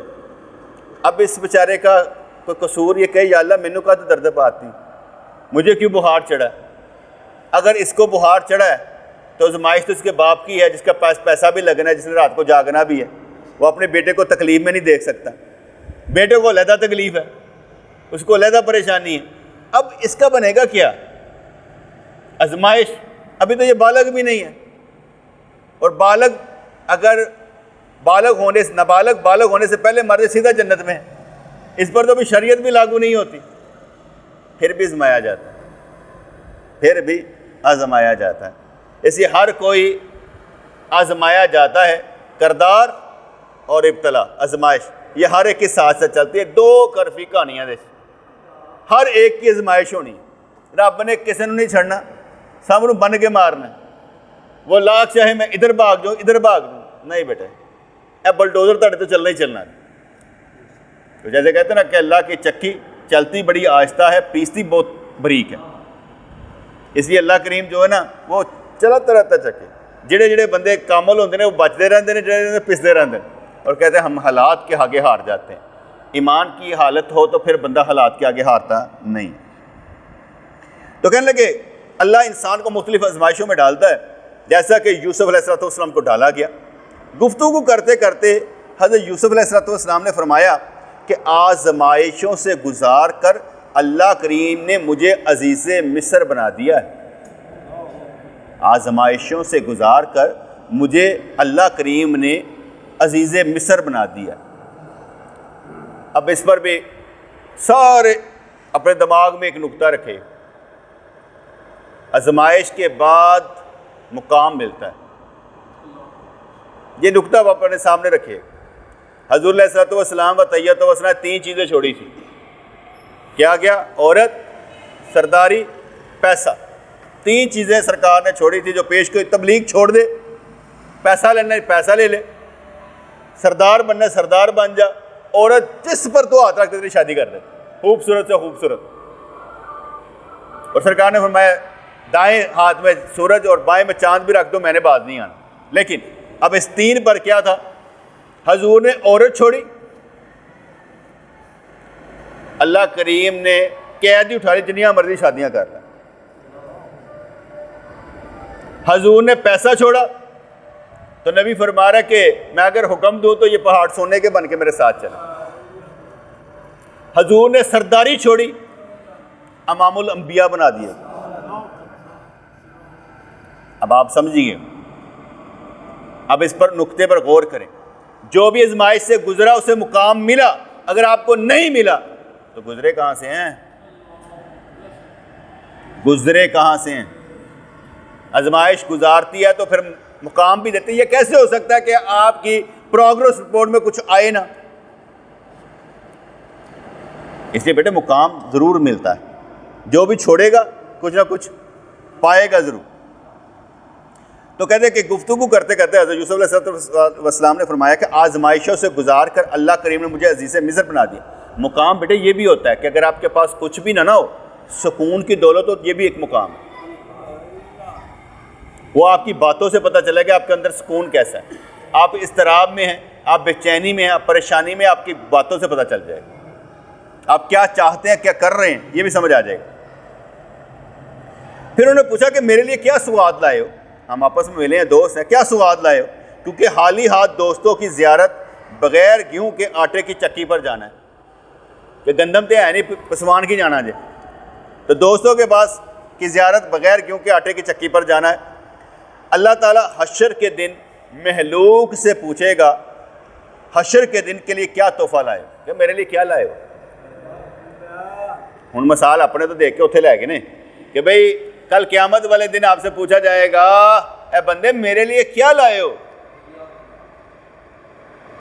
اب اس بیچارے کا کوئی قصور یہ کہے یا اللہ مینوں کا تو درد پاتی، مجھے کیوں بخار چڑھا؟ اگر اس کو بخار چڑھا ہے تو آزمائش تو اس کے باپ کی ہے جس کا پاس پیسہ بھی لگنا ہے، جس نے رات کو جاگنا بھی ہے. وہ اپنے بیٹے کو تکلیف میں نہیں دیکھ سکتا. بیٹے کو علیحدہ تکلیف ہے، اس کو علیحدہ پریشانی ہے. اب اس کا بنے گا کیا؟ آزمائش. ابھی تو یہ بالغ بھی نہیں ہے، اور بالغ اگر نابالغ بالغ ہونے سے پہلے مرد سیدھا جنت میں ہے. اس پر تو بھی شریعت بھی لاگو نہیں ہوتی، پھر بھی آزمایا جاتا ہے، پھر بھی آزمایا جاتا ہے. اس لیے ہر کوئی آزمایا جاتا ہے. کردار اور ابتلا، آزمائش، یہ ہر ایک کے ساتھ ساتھ چلتی ہے. دو کرفی کہانیاں دے ہر ایک کی آزمائش ہونی ہے. رب نے کسی نے نہیں چھڑنا، سب نوں بن کے مارنا. وہ لاکھ چاہے میں ادھر بھاگ جاؤں ادھر بھاگ جاؤں، نہیں بیٹا اے بلڈوزر تھوڑے تو چلنا ہی چلنا ہے. تو جیسے کہتے ہیں نا کہ اللہ کی چکی چلتی بڑی آہستہ ہے، پیستی بہت بریک ہے. اس لیے اللہ کریم جو ہے نا وہ چلاتا رہتا چکے. جڑے جڑے بندے کامل ہوتے ہیں وہ بچتے رہتے ہیں، جڑے پستے رہتے ہیں، اور کہتے ہیں ہم حالات کے آگے ہار جاتے ہیں. ایمان کی حالت ہو تو پھر بندہ حالات کے آگے ہارتا نہیں. تو کہنے لگے اللہ انسان کو مختلف آزمائشوں میں ڈالتا ہے، جیسا کہ یوسف علیہ السلام کو ڈالا گیا. گفتگو کرتے کرتے حضرت یوسف علیہ السلام نے فرمایا کہ آزمائشوں سے گزار کر اللہ کریم نے مجھے عزیز مصر بنا دیا ہے. آزمائشوں سے گزار کر مجھے اللہ کریم نے عزیز مصر بنا دیا. اب اس پر بھی سارے اپنے دماغ میں ایک نقطہ رکھے. آزمائش کے بعد مقام ملتا ہے. یہ نقطہ آپ اپنے سامنے رکھے. حضور علیہ السلام و طیت و وسلام 3 چیزیں چھوڑی تھی. کیا گیا؟ عورت، سرداری، پیسہ. 3 چیزیں سرکار نے چھوڑی تھی جو پیش کوئی تبلیغ چھوڑ دے، پیسہ لینا پیسہ لے لے، سردار بننا سردار بن جا، عورت جس پر تو ہاتھ رکھتے تھے شادی کر دے، خوبصورت سے خوبصورت. اور سرکار نے فرمایا دائیں ہاتھ میں سورج اور بائیں میں چاند بھی رکھ دو، میں نے باز نہیں آنا. لیکن اب اس 3 پر کیا تھا؟ حضور نے عورت چھوڑی، اللہ کریم نے قید ہی اٹھا لی، جنیاں مرضی شادیاں کر رہا. حضور نے پیسہ چھوڑا تو نبی فرما رہا ہے کہ میں اگر حکم دوں تو یہ پہاڑ سونے کے بن کے میرے ساتھ چلے. حضور نے سرداری چھوڑی، امام الانبیاء بنا دیے. اب آپ سمجھیے، اب اس پر نقطے پر غور کریں. جو بھی آزمائش سے گزرا اسے مقام ملا، اگر آپ کو نہیں ملا تو گزرے کہاں سے ہیں؟ گزرے کہاں سے ہیں؟ آزمائش گزارتی ہے تو پھر مقام بھی دیتے. یہ کیسے ہو سکتا ہے کہ آپ کی پروگرس رپورٹ میں کچھ آئے نا؟ اس لیے بیٹے مقام ضرور ملتا ہے. جو بھی چھوڑے گا کچھ نہ کچھ پائے گا ضرور. تو کہتے ہیں کہ گفتگو کرتے کرتے حضرت یوسف علیہ السلام نے فرمایا کہ آزمائشوں سے گزار کر اللہ کریم نے مجھے عزیز مصر بنا دیا. مقام بیٹے یہ بھی ہوتا ہے کہ اگر آپ کے پاس کچھ بھی نہ ہو، سکون کی دولت ہو، یہ بھی ایک مقام ہے. وہ آپ کی باتوں سے پتہ چلے گا آپ کے اندر سکون کیسا ہے. آپ اضطراب میں ہیں، آپ بے چینی میں ہیں، آپ پریشانی میں، آپ کی باتوں سے پتہ چل جائے گا. آپ کیا چاہتے ہیں، کیا کر رہے ہیں، یہ بھی سمجھ آ جائے گا. پھر انہوں نے پوچھا کہ میرے لیے کیا سوغات لائے ہو؟ ہم آپس میں ملے ہیں، دوست ہیں، کیا سوغات لائے ہو؟ کیونکہ حالی ہاتھ دوستوں کی زیارت بغیر گیہوں کے آٹے کی چکی پر جانا ہے. کہ گندم تے ہے نہیں پسوان کی جانا جے، تو دوستوں کے پاس کی زیارت بغیر گیہوں کے آٹے کی چکی پر جانا ہے. اللہ تعالیٰ حشر کے دن محلوق سے پوچھے گا حشر کے دن کے لیے کیا تحفہ لائے ہو, کہ میرے لیے کیا لائے ہو. ہن مثال اپنے تو دیکھ کے اتنے لے گئے نے کہ بھئی کل قیامت والے دن آپ سے پوچھا جائے گا اے بندے میرے لیے کیا لائے ہو.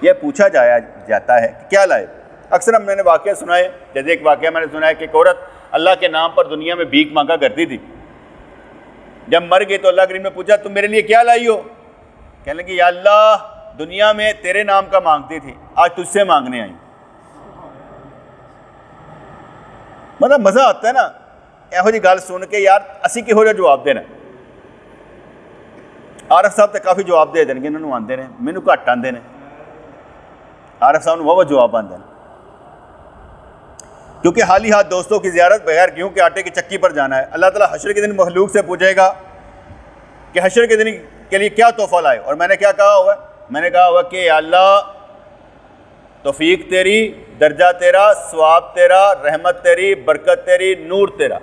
یہ پوچھا جاتا ہے کہ کیا لائے. اکثر ہم نے واقعہ سنا ہے, جیسے ایک واقعہ میں نے سنا ہے کہ ایک عورت اللہ کے نام پر دنیا میں بھیک مانگا کرتی تھی. جب مر گئی تو اللہ کریم نے پوچھا تم میرے لیے کیا لائی ہو. کہنے لگی یا اللہ دنیا میں تیرے نام کا مانگتی تھی, آج تجھ سے مانگنے آئی. مطلب مزہ آتا ہے نا یہو جی گل سن کے, یار اسی کہو جہا جواب دینا. عارف صاحب تو کافی جواب دے دیں گے, انہوں نے آتے ہیں, مینوں گھٹ آتے ہیں. عارف صاحب نے بہت جواب آتے ہیں, کیونکہ حالی ہاتھ دوستوں کی زیارت بغیر گیہوں کے آٹے کی چکی پر جانا ہے. اللہ تعالیٰ حشر کے دن مخلوق سے پوچھے گا کہ حشر کے دن کے لیے کیا تحفہ لائے. اور میں نے کیا کہا ہوا ہے, میں نے کہا ہوا کہ اللہ توفیق تیری, درجہ تیرا, ثواب تیرا, رحمت تیری, برکت تیری, نور تیرا.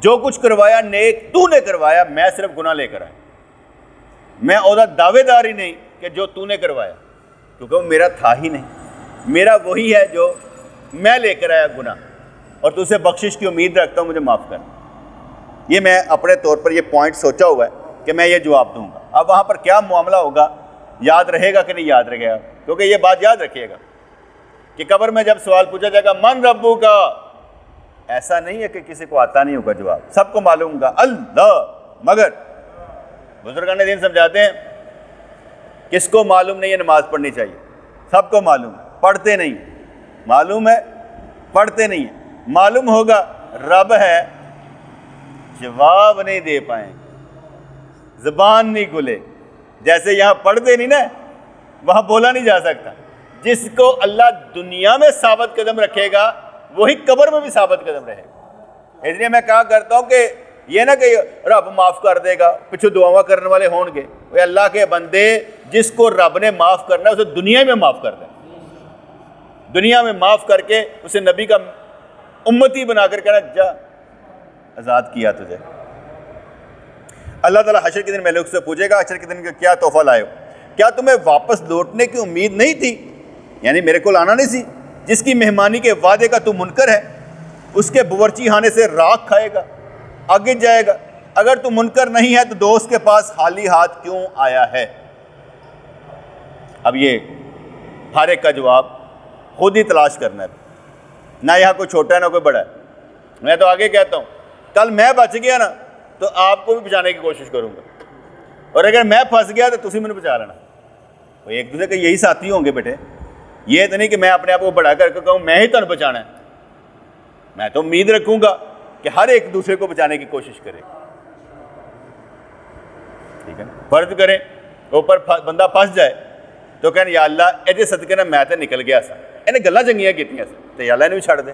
جو کچھ کروایا نیک تو نے کروایا, میں صرف گناہ لے کر آیا. میں عہدہ دعوے دار ہی نہیں کہ جو تو نے کروایا, کیونکہ وہ میرا تھا ہی نہیں. میرا وہی ہے جو میں لے کر آیا گناہ, اور تو اسے بخشش کی امید رکھتا ہوں, مجھے معاف کر. یہ میں اپنے طور پر یہ پوائنٹ سوچا ہوا ہے کہ میں یہ جواب دوں گا. اب وہاں پر کیا معاملہ ہوگا, یاد رہے گا کہ نہیں یاد رہے گا, کیونکہ یہ بات یاد رکھیے گا کہ قبر میں جب سوال پوچھا جائے گا من ربو کا, ایسا نہیں ہے کہ کسی کو آتا نہیں ہوگا جواب, سب کو معلوم ہوگا اللہ. مگر بزرگان دین سمجھاتے ہیں کس کو معلوم نہیں ہے نماز پڑھنی چاہیے, سب کو معلوم ہے, پڑھتے نہیں. معلوم ہے پڑھتے نہیں ہیں. معلوم ہوگا رب ہے, جواب نہیں دے پائیں, زبان نہیں کھلے. جیسے یہاں پڑھتے نہیں نا, وہاں بولا نہیں جا سکتا. جس کو اللہ دنیا میں ثابت قدم رکھے گا وہی قبر میں بھی ثابت قدم رہے گا. اس لیے میں کہا کرتا ہوں کہ یہ نہ کہ رب معاف کر دے گا, پیچھے دعاواں کرنے والے ہوں گے. وہ اللہ کے بندے جس کو رب نے معاف کرنا ہے اسے دنیا میں معاف کر دیں, دنیا میں معاف کر کے اسے نبی کا امتی بنا کر کہنا جا آزاد کیا تجھے. اللہ تعالیٰ حشر کے دن مخلوق سے پوچھے گا حشر کے دن کا کیا تحفہ لائے ہو. کیا تمہیں واپس لوٹنے کی امید نہیں تھی, یعنی میرے کو آنا نہیں سی. جس کی مہمانی کے وعدے کا تو منکر ہے, اس کے باورچی خانے سے راکھ کھائے گا, آگے جائے گا. اگر تو منکر نہیں ہے تو دوست کے پاس خالی ہاتھ کیوں آیا ہے. اب یہ ہر ایک کا جواب خود ہی تلاش کرنا ہے, نہ یہاں کوئی چھوٹا ہے نہ کوئی بڑا ہے. میں تو آگے کہتا ہوں کل میں بچ گیا نا تو آپ کو بھی بچانے کی کوشش کروں گا, اور اگر میں پھنس گیا تو تسی مجھے بچا لینا. ایک دوسرے کے یہی ساتھی ہوں گے بیٹے. یہ تو نہیں کہ میں اپنے آپ کو بڑا کر کے کہوں میں ہی تمہیں بچانا ہے. میں تو امید رکھوں گا کہ ہر ایک دوسرے کو بچانے کی کوشش کرے. ٹھیک ہے, فرض کریں اوپر بندہ پھنس جائے تو کہنے یا اللہ یہ صدقے نا میں تو نکل گیا سا, انہیں گلاں چنگیاں کیتیاں سا, تو یا اللہ نے بھی چھڑ دے.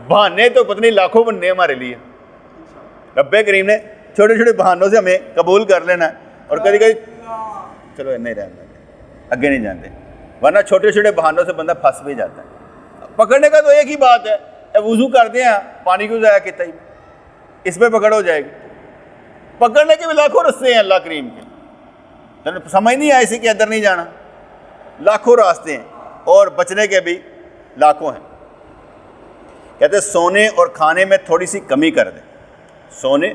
بہانے تو پتہ نہیں لاکھوں بننے ہمارے لیے. رب کریم نے چھوٹے چھوٹے بہانوں سے ہمیں قبول کر لینا ہے, اور کبھی کبھی چلو نہیں رہنا, اگے نہیں جانتے, ورنہ چھوٹے چھوٹے بہانوں سے بندہ پھنس بھی جاتا ہے. پکڑنے کا تو ایک ہی بات ہے, وضو کرتے ہیں پانی کیوں ضائع کیتا ہی, اس پہ پکڑ ہو جائے گی. پکڑنے کے بھی لاکھوں راستے ہیں اللہ کریم کے, سمجھ نہیں آئی سی کہ ادھر نہیں جانا. لاکھوں راستے ہیں اور بچنے کے بھی لاکھوں ہیں. کہتے ہیں سونے اور کھانے میں تھوڑی سی کمی کر دے, سونے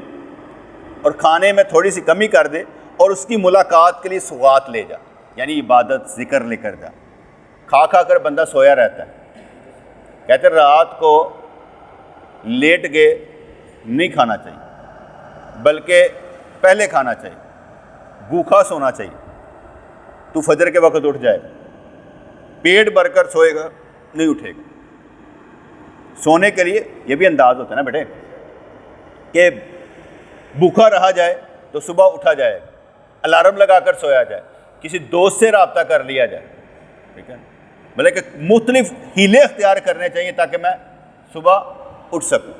اور کھانے میں تھوڑی سی کمی کر دے, اور اس کی ملاقات کے لیے سوغات لے جا, یعنی عبادت ذکر لے کر جا. کھا کھا کر بندہ سویا رہتا ہے. کہتے ہیں رات کو لیٹ کے نہیں کھانا چاہیے, بلکہ پہلے کھانا چاہیے. بھوکھا سونا چاہیے. تو فجر کے وقت اٹھ جائے, پیٹ بھر کر سوئے گا نہیں اٹھے گا. سونے کے لیے یہ بھی انداز ہوتا ہے نا بیٹے کہ بھوکھا رہا جائے تو صبح اٹھا جائے, الارم لگا کر سویا جائے, کسی دوست سے رابطہ کر لیا جائے. ٹھیک ہے, بلکہ کہ مختلف ہیلے اختیار کرنے چاہیے تاکہ میں صبح اٹھ سکوں.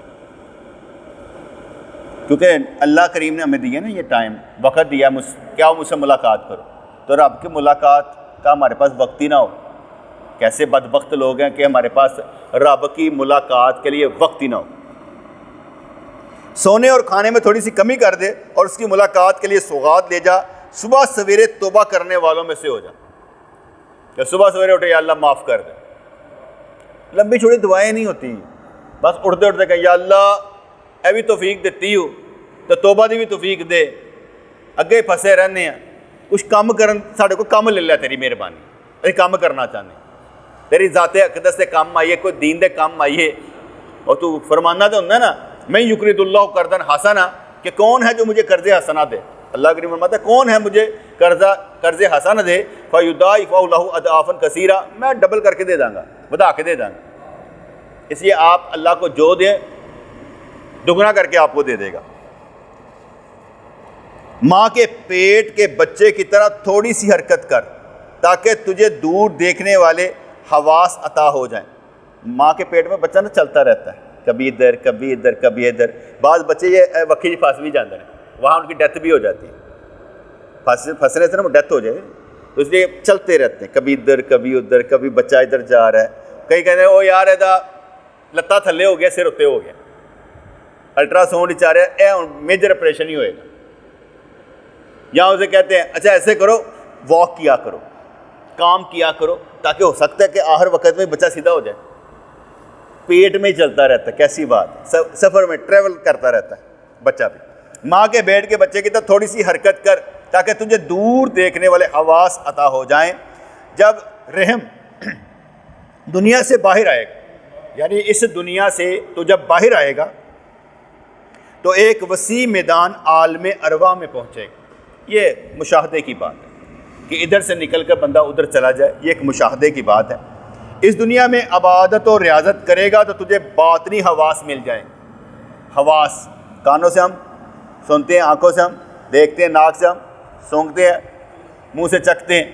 کیونکہ اللہ کریم نے ہمیں دیا نا یہ ٹائم, وقت دیا, کیا مجھ سے ملاقات کرو, تو رب کی ملاقات کا ہمارے پاس وقت ہی نہ ہو. کیسے بدبخت لوگ ہیں کہ ہمارے پاس رب کی ملاقات کے لیے وقت ہی نہ ہو. سونے اور کھانے میں تھوڑی سی کمی کر دے, اور اس کی ملاقات کے لیے سوغات لے جا. صبح سویرے توبہ کرنے والوں میں سے ہو جا. کہ صبح سویرے اٹھے یا اللہ معاف کر دے. لمبی چھوڑی دعائیں نہیں ہوتی, بس اٹھتے اٹھتے کہ یا اللہ اے بھی توفیق دیتی ہو تو توبہ دی بھی توفیق دے, اگے پھسے رہنے ہیں, کچھ کام کرن ساڈے کو کام لے لیا تیری مہربانی, اے کام کرنا چاہنے, تیری ذات اقدس سے کام آئیے, کوئی دین دے کام آئیے. اور تو فرمانا تو ہوتا ہے نا, میں یقرض اللہ قرضا حسنا, کہ کون ہے جو مجھے قرض حسنا دے. اللہ کریم فرماتا ہے کون ہے مجھے قرض حسنا دے, فیضاعفہ لہ اضعافا کثیرا, میں ڈبل کر کے دے داں گا, بتا کے دے داں گا. اس لیے آپ اللہ کو جو دیں دگنا کر کے آپ کو دے دے گا. ماں کے پیٹ کے بچے کی طرح تھوڑی سی حرکت کر تاکہ تجھے دور دیکھنے والے حواس عطا ہو جائیں. ماں کے پیٹ میں بچہ نا چلتا رہتا ہے, کبھی ادھر کبھی ادھر کبھی ادھر. بعض بچے یہ وکھی جی پھنس بھی جاتے ہیں, وہاں ان کی ڈیتھ بھی ہو جاتی ہے, پھنسنے سے نا وہ ڈیتھ ہو جائے, تو اس لیے چلتے رہتے ہیں, کبھی ادھر کبھی ادھر, کبھی بچہ ادھر جا رہا ہے. کئی کہتے ہیں او یار ایدا لتا تھلے ہو گیا, سر اتنے ہو گیا, الٹرا ساؤنڈ چاہ رہا ہے, اے میجر آپریشن ہی ہوئے گا. یا اسے کہتے ہیں اچھا ایسے کرو, واک کیا کرو, کام کیا کرو, تاکہ ہو سکتا ہے کہ آخر وقت میں بچہ سیدھا ہو جائے. پیٹ میں ہی چلتا رہتا ہے, کیسی بات, سفر میں ٹریول کرتا رہتا ہے بچہ بھی. ماں کے پیٹ کے بچے کی طرح تھوڑی سی حرکت کر تاکہ تجھے دور دیکھنے والے حواس عطا ہو جائیں. جب رحم دنیا سے باہر آئے گا, یعنی اس دنیا سے تو جب باہر آئے گا تو ایک وسیع میدان عالم ارواح میں پہنچے گا. یہ مشاہدے کی بات ہے کہ ادھر سے نکل کر بندہ ادھر چلا جائے, یہ ایک مشاہدے کی بات ہے. اس دنیا میں عبادت و ریاضت کرے گا تو تجھے باطنی حواس مل جائیں. حواس, کانوں سے ہم سنتے ہیں, آنکھوں سے ہم دیکھتے ہیں, ناک سے ہم سونگھتے ہیں, منہ سے چکھتے ہیں.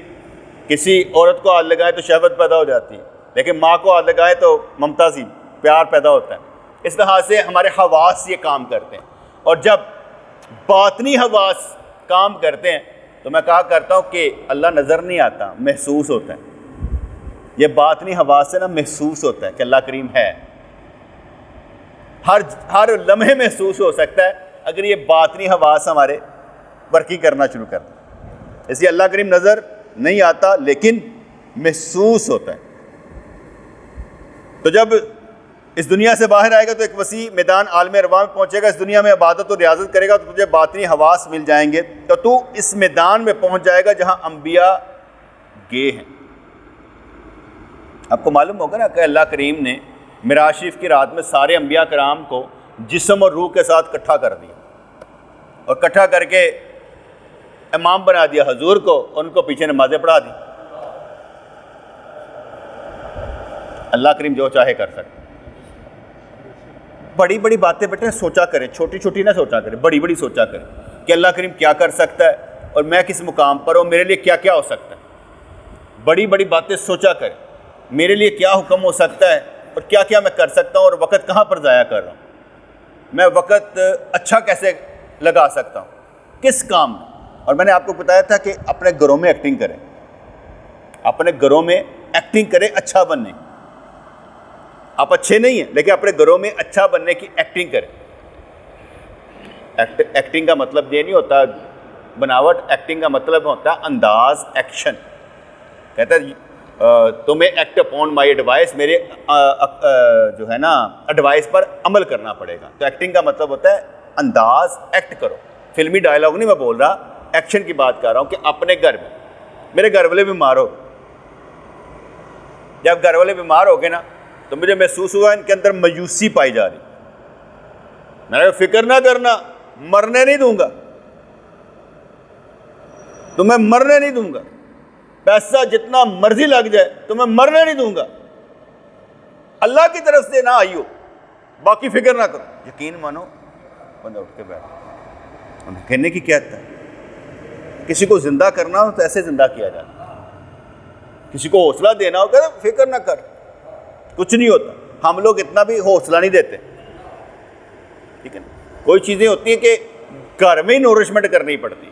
کسی عورت کو ہاتھ لگائے تو شہوت پیدا ہو جاتی ہے, لیکن ماں کو ہاتھ لگائے تو ممتا سی پیار پیدا ہوتا ہے. اس لحاظ سے ہمارے حواس یہ کام کرتے ہیں. اور جب باطنی حواس کام کرتے ہیں تو میں کہا کرتا ہوں کہ اللہ نظر نہیں آتا, محسوس ہوتا ہے. یہ باطنی حواس سے نا محسوس ہوتا ہے کہ اللہ کریم ہے, ہر لمحے محسوس ہو سکتا ہے اگر یہ باطنی حواس ہمارے ورکی کرنا شروع کر دیں. اس لیے اللہ کریم نظر نہیں آتا لیکن محسوس ہوتا ہے. تو جب اس دنیا سے باہر آئے گا تو ایک وسیع میدان عالم ارواح میں پہنچے گا. اس دنیا میں عبادت و ریاضت کرے گا تو تجھے باطنی حواس مل جائیں گے, تو تو اس میدان میں پہنچ جائے گا جہاں انبیاء گئے ہیں. آپ کو معلوم ہوگا نا کہ اللہ کریم نے معراج شریف کی رات میں سارے انبیاء کرام کو جسم اور روح کے ساتھ اکٹھا کر دیا, اور اکٹھا کر کے امام بنا دیا حضور کو, اور ان کو پیچھے نمازیں پڑھا دی. اللہ کریم جو چاہے کر سکتے. بڑی بڑی باتیں بیٹے سوچا کریں, چھوٹی چھوٹی نہ سوچا کریں, بڑی بڑی سوچا کریں کہ اللہ کریم کیا کر سکتا ہے اور میں کس مقام پر ہوں, میرے لیے کیا کیا ہو سکتا ہے. بڑی بڑی باتیں سوچا کریں, میرے لیے کیا حکم ہو سکتا ہے اور کیا کیا میں کر سکتا ہوں, اور وقت کہاں پر ضائع کر رہا ہوں, میں وقت اچھا کیسے لگا سکتا ہوں, کس کام میں. اور میں نے آپ کو بتایا تھا کہ اپنے گھروں میں ایکٹنگ کریں, اپنے گھروں میں ایکٹنگ کریں اچھا بننے. آپ اچھے نہیں ہیں لیکن اپنے گھروں میں اچھا بننے کی ایکٹنگ کریں. ایکٹنگ کا مطلب یہ نہیں ہوتا بناوٹ, ایکٹنگ کا مطلب ہوتا ہے انداز, ایکشن. کہتا ہے تمہیں ایکٹ اپون مائی ایڈوائس, میرے جو ہے نا ایڈوائس پر عمل کرنا پڑے گا. تو ایکٹنگ کا مطلب ہوتا ہے انداز, ایکٹ کرو. فلمی ڈائلاگ نہیں میں بول رہا, ایکشن کی بات کر رہا ہوں کہ اپنے گھر میں. میرے گھر والے بیمار ہو, جب گھر والے بیمار ہو گئے نا تو مجھے محسوس ہوا ان کے اندر مایوسی پائی جا رہی. میں نے فکر نہ کرنا, مرنے نہیں دوں گا, تمہیں مرنے نہیں دوں گا, پیسہ جتنا مرضی لگ جائے تمہیں مرنے نہیں دوں گا, اللہ کی طرف سے نہ آئی ہو, باقی فکر نہ کرو. یقین مانو بندہ اٹھ کے بیٹھ. کہنے کی کیا ہے, کسی کو زندہ کرنا ہو تو ایسے زندہ کیا جاتا ہے, کسی کو حوصلہ دینا ہو کہ فکر نہ کر, کچھ نہیں ہوتا. ہم لوگ اتنا بھی حوصلہ نہیں دیتے, ٹھیک ہے نا. کوئی چیزیں ہوتی ہیں کہ گھر میں ہی نورشمنٹ کرنی پڑتی,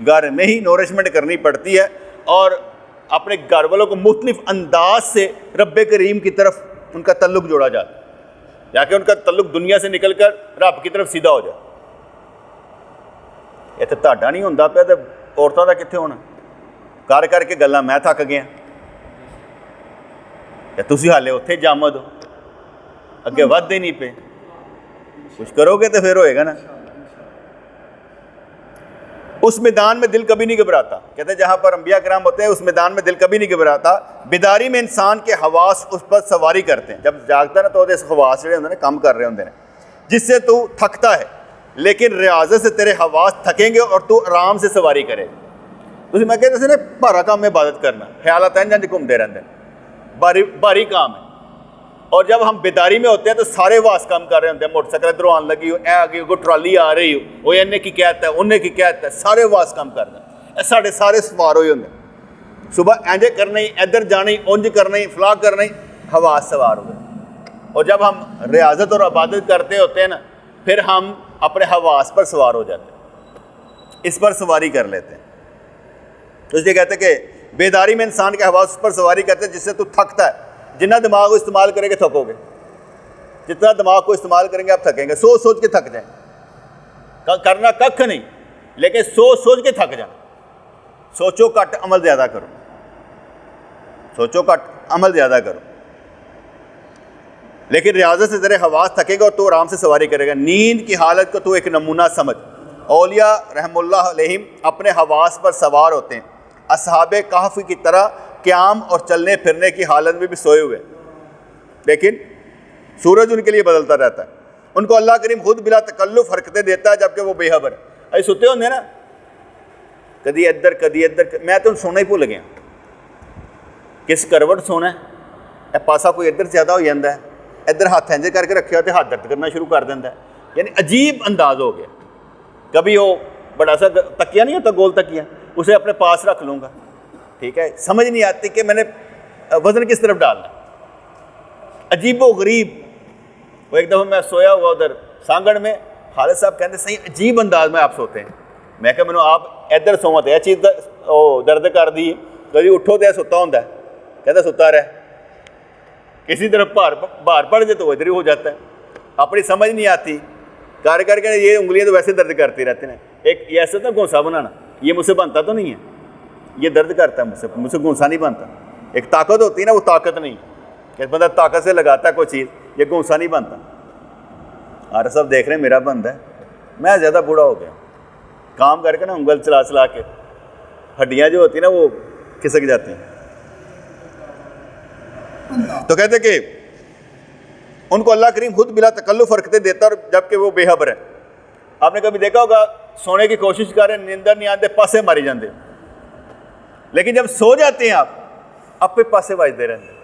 گھر میں ہی نورشمنٹ کرنی پڑتی ہے, اور اپنے گھر والوں کو مختلف انداز سے رب کریم کی طرف ان کا تعلق جوڑا جاتا ہے, یا کہ ان کا تعلق دنیا سے نکل کر رب کی طرف سیدھا ہو جائے. یہ تو تہاڈا نہیں ہوندا پیا تو عورتوں کا کتنے ہونا. کر کر کے گلاں میں تھک گیا. یا تسی حالے اتھے جامد ہو, اگے ودھے نہیں پے, کچھ کرو گے تو پھر ہوئے گا نا. اس میدان میں دل کبھی نہیں گھبراتا. کہتے ہیں جہاں پر انبیاء کرام ہوتے ہیں اس میدان میں دل کبھی نہیں گھبراتا. بیداری میں انسان کے حواس اس پر سواری کرتے ہیں. جب جاگتا ہے نا تو حواس جڑے ہوندے نے کام کر رہے ہوندے نے, جس سے تو تھکتا ہے, لیکن ریاضت سے تیرے حواس تھکیں گے اور تو آرام سے سواری کرے. تسی میں کہتے ہیں بھارا کام میں عبادت کرنا, خیالات ہیں جنج گھومتے رہتے ہیں, بھاری کام ہے. اور جب ہم بیداری میں ہوتے ہیں تو سارے واس کام کر رہے ہوتے ہیں. موٹر سائیکل ادھروں آن لگی ہو, اے آگے کوئی ٹرالی آ رہی ہو, وہ انہیں کی کہتا ہے انہیں کی کہتا ہے, سارے واس کام کر رہے ہیں. اے ساڑھے سارے سوار ہوئے ہوندے, صبح اینجے کرنا ہی, ادھر جانا ہی, اونج کرنا ہی, فلاں کرنا ہی, حواس سوار ہو گئے. اور جب ہم ریاضت اور عبادت کرتے ہوتے ہیں نا, پھر ہم اپنے حواس پر سوار ہو جاتے ہیں, اس پر سواری کر لیتے ہیں. تو اس لیے کہتے ہیں کہ بیداری میں انسان کے حواس پر سواری کرتے ہیں, جس سے تو تھکتا ہے. جتنا دماغ کو استعمال کریں گے تھکو گے, جتنا دماغ کو استعمال کریں گے آپ تھکیں گے. سوچ سوچ کے تھک جائیں, کرنا ککھ نہیں, لیکن سوچ سوچ کے تھک جائیں. سوچو کٹ عمل زیادہ کرو, سوچو کٹ عمل زیادہ کرو. لیکن ریاضت سے تیرے حواس تھکے گا اور تو آرام سے سواری کرے گا. نیند کی حالت کو تو ایک نمونہ سمجھ. اولیاء رحم اللہ علیہم اپنے حواس پر سوار ہوتے ہیں, اصحاب کہف کی طرح قیام اور چلنے پھرنے کی حالت میں بھی سوئے ہوئے, لیکن سورج ان کے لیے بدلتا رہتا ہے. ان کو اللہ کریم خود بلا تکلف حرکتیں دیتا ہے جبکہ وہ بے خبر ہے. ایسے سوتے ہوندے نا, کدی ادھر کدی ادھر. میں تو سونا ہی بھول گیا کس کروٹ سونا ہے. اے پاسا کوئی ادھر زیادہ ہو جاتا ہے, ادھر ہاتھ انجے کر کے رکھے ہوتے ہاتھ درد کرنا شروع کر دیتا ہے. یعنی عجیب انداز ہو گیا. کبھی وہ بڑا سا تکیہ نہیں ہوتا گول تکیہ, اسے اپنے پاس رکھ لوں گا, ٹھیک ہے, سمجھ نہیں آتی کہ میں نے وزن کس طرف ڈالنا. عجیب و غریب. وہ ایک دفعہ میں سویا ہوا ادھر سانگڑ میں, خالد صاحب کہتے صحیح عجیب انداز میں آپ سوتے ہیں. میں کہ میں آپ ادھر سوما تو یہ چیز درد کر دی, کبھی اٹھو تو ستا ہوں, کہتا ستا رہ, کسی طرف بھار پڑ جائے تو وہ ادھر ہی ہو جاتا ہے. اپنی سمجھ نہیں آتی, کر کر کے یہ انگلیاں تو ویسے درد کرتی رہتی ہیں. ایک یہ ایسا تھا گھونسا بنانا, یہ مجھ سے بنتا تو نہیں ہے, یہ درد کرتا ہے مجھ سے گھونسا نہیں بنتا. ایک طاقت ہوتی ہے نا, وہ طاقت نہیں کہ بندہ طاقت سے لگاتا ہے کوئی چیز, یہ گھونسا نہیں بنتا. آر صاحب دیکھ رہے ہیں میرا بنتا ہے, میں زیادہ بوڑھا ہو گیا, کام کر کے نا انگل چلا چلا کے ہڈیاں جو ہوتی ہیں نا وہ کھسک جاتی ہیں. تو کہتے کہ ان کو اللہ کریم خود بلا تکلف حرکتیں دیتا اور جبکہ وہ بے خبر ہیں. آپ نے کبھی دیکھا ہوگا سونے کی کوشش کر رہے ہیں, نیندر نہیں آتے, پاسے ماری جاتے, لیکن جب سو جاتے ہیں آپ پہ پاسے بجتے رہتے ہیں,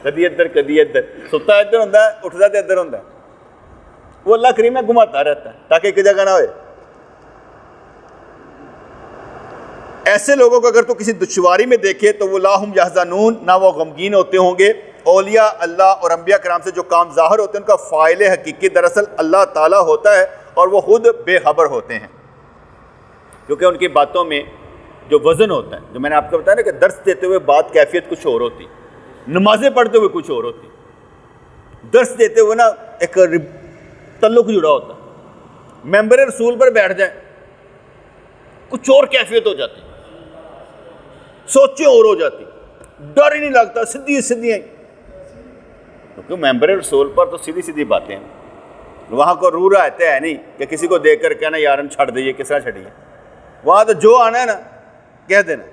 کدی ادھر کدی ادھر. ستا ادھر ہوتا ہے, اٹھتا تو ادھر ہوتا ہے. وہ اللہ کریم میں گھماتا رہتا ہے تاکہ ایک جگہ نہ ہوئے. ایسے لوگوں کو اگر تو کسی دشواری میں دیکھے تو وہ لا ہم یحزنون, نہ وہ غمگین ہوتے ہوں گے. اولیاء اللہ اور انبیاء کرام سے جو کام ظاہر ہوتے ہیں ان کا فاعل حقیقی دراصل اللہ تعالیٰ ہوتا ہے, اور وہ خود بے خبر ہوتے ہیں, کیونکہ ان کی باتوں میں جو وزن ہوتا ہے, جو میں نے آپ کو بتایا نا کہ درس دیتے ہوئے بات کیفیت کچھ اور ہوتی, نمازیں پڑھتے ہوئے کچھ اور ہوتی, درس دیتے ہوئے نا ایک تعلق جڑا ہوتا. ممبر رسول پر بیٹھ جائیں کچھ اور کیفیت ہو جاتی, سوچیں اور ہو جاتی, ڈر ہی نہیں لگتا, سیدھی سیدھی. کیونکہ ممبر رسول پر تو سیدھی سیدھی باتیں ہیں, وہاں کو رو رہتے ہے نہیں کہ کسی کو دیکھ کر کہنا یارن چھڑ دئیے, کس طرح چھڑیے. وہاں تو جو آنا ہے نا کہہ دینا.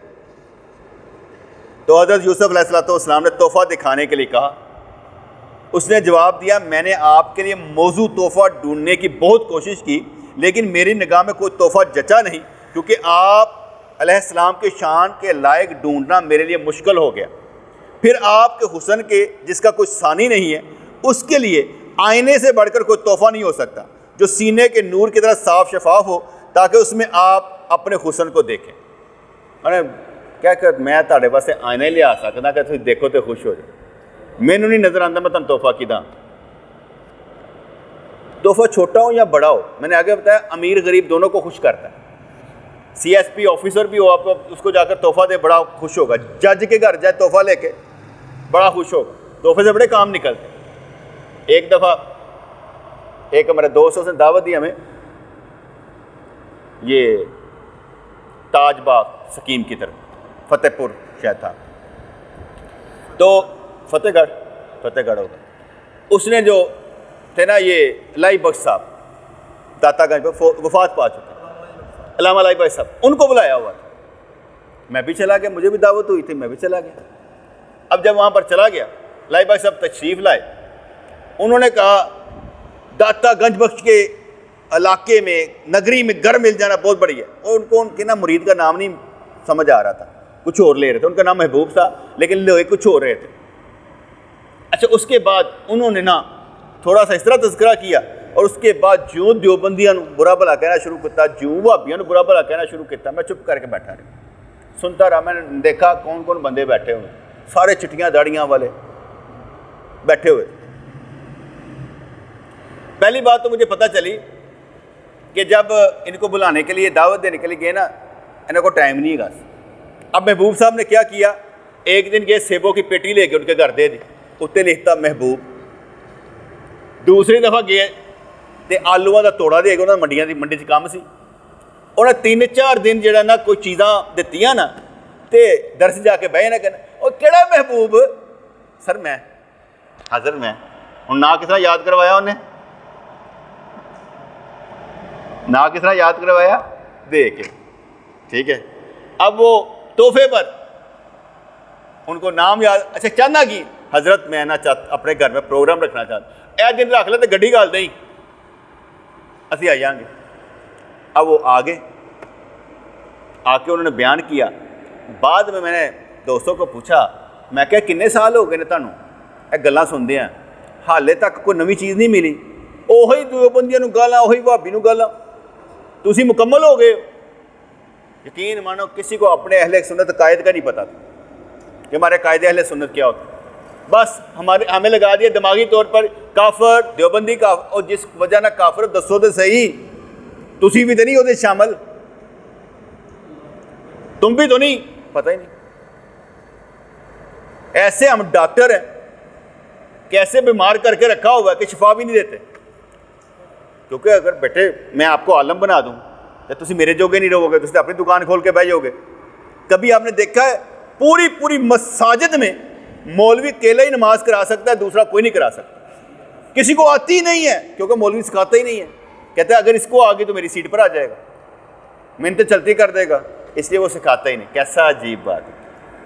تو حضرت یوسف علیہ السلام نے تحفہ دکھانے کے لیے کہا. اس نے جواب دیا, میں نے آپ کے لیے موزوں تحفہ ڈھونڈنے کی بہت کوشش کی, لیکن میری نگاہ میں کوئی تحفہ جچا نہیں, کیونکہ آپ علیہ السلام کے شان کے لائق ڈھونڈنا میرے لیے مشکل ہو گیا. پھر آپ کے حسن کے جس کا کوئی ثانی نہیں ہے, اس کے لیے آئینے سے بڑھ کر کوئی تحفہ نہیں ہو سکتا جو سینے کے نور کی طرح صاف شفاف ہو, تاکہ اس میں آپ اپنے حسن کو دیکھیں. کیا کہ میں تھوڑے واسطے آئینہ لے آ سکتا کہ تم دیکھو تو خوش ہو جائے, مینوں نہیں نظر آتا میں تم تحفہ کی داں. تحفہ چھوٹا ہو یا بڑا ہو, میں نے آگے بتایا امیر غریب دونوں کو خوش کرتا ہے. سی ایس پی آفیسر بھی ہو, آپ اس کو جا کر تحفہ دے بڑا خوش ہوگا. جج کے گھر جائے تحفہ لے کے بڑا خوش ہوگا. تحفے سے بڑے کام نکلتے. ایک دفعہ ایک ہمارے دوستوں نے دعوت دی ہمیں, یہ تاج باغ سکیم کی طرف, فتح پور شاید تھا. تو فتح گڑھ ہوگا. اس نے جو تھے نا یہ لائی بخش صاحب داتا گنج پہ وفات پا چکے, علامہ لائی بخش صاحب, ان کو بلایا ہوا تھا. میں بھی چلا گیا, مجھے بھی دعوت ہوئی تھی, میں بھی چلا گیا. اب جب وہاں پر چلا گیا, لائی بخش صاحب تشریف لائے. انہوں نے کہا داتا گنج بخش کے علاقے میں نگری میں گھر مل جانا بہت بڑی ہے. اور ان کو ان کے نا مرید کا نام نہیں سمجھ آ رہا تھا, کچھ اور لے رہے تھے. ان کا نام محبوب تھا لیکن لوگ کچھ اور رہے تھے. اچھا اس کے بعد انہوں نے نا تھوڑا سا اس طرح تذکرہ کیا, اور اس کے بعد جوں دیوبندیاں برا بھلا کہنا شروع کرتا, جوں بھابیاں برا بھلا کہنا شروع کرتا. میں چپ کر کے بیٹھا رہا, سنتا رہا. میں نے دیکھا کون کون بندے بیٹھے ہوئے, سارے چٹیاں داڑیاں والے بیٹھے ہوئے. پہلی بات تو مجھے پتہ چلی کہ جب ان کو بلانے کے لیے دعوت دینے کے لیے گئے نا, انہوں کو ٹائم نہیں گا. اب محبوب صاحب نے کیا کیا, ایک دن گئے سیبوں کی پیٹی لے کے ان کے گھر دے دی, اتنے لکھتا محبوب. دوسری دفعہ گئے تو آلوؤں کا توڑا دے کے, انہوں نے منڈی سے کام سی. انہیں 3-4 دن جہاں نا کوئی چیزاں دیتی نا تو درس جا کے بہے نہ کہنا وہ کہڑا محبوب, سر میں حاضر میں ہوں. نہ کس طرح یاد کروایا انہیں, نہ کس طرح یاد کروایا دے کے, ٹھیک ہے. اب وہ تحفے پر ان کو نام یاد, اچھا چاہنا کی حضرت میں نا اپنے گھر میں پروگرام رکھنا چاہتا, اے دن رکھ لے تو گڈی گال دیں اسی آ جائیں گے. اب وہ آگے آ کے انہوں نے بیان کیا. بعد میں نے دوستوں کو پوچھا, میں کہا کنے سال ہو گئے نے تانوں اے گلاں سنتے ہیں, حالے تک کوئی نویں چیز نہیں ملی, اوہی دیوبندیاں نوں گالاں, اوہی بھابی نوں گالاں, تسی مکمل ہو گئے. یقین مانو کسی کو اپنے اہل سنت قائد کا نہیں پتا تھا کہ ہمارے قائد اہل سنت کیا ہوتا. بس ہمیں لگا دیا دماغی طور پر کافر دیوبندی کا, اور جس وجہ نہ کافر دسو تو صحیح, تسی بھی تو نہیں ہوتے شامل, تم بھی تو نہیں, پتہ ہی نہیں. ایسے ہم ڈاکٹر ہیں کیسے بیمار کر کے رکھا ہوا ہے کہ شفا بھی نہیں دیتے. کیونکہ اگر بیٹے میں آپ کو عالم بنا دوں تو تسی میرے جوگے نہیں رہو گے, تسی اپنی دکان کھول کے بہ جاؤ گے. کبھی آپ نے دیکھا ہے پوری مساجد میں مولوی اکیلا ہی نماز کرا سکتا ہے, دوسرا کوئی نہیں کرا سکتا. کسی کو آتی ہی نہیں ہے کیونکہ مولوی سکھاتا ہی نہیں ہے. کہتا ہے اگر اس کو آگے تو میری سیٹ پر آ جائے گا, محنت چلتی کر دے گا, اس لیے وہ سکھاتا ہی نہیں. کیسا عجیب بات ہے.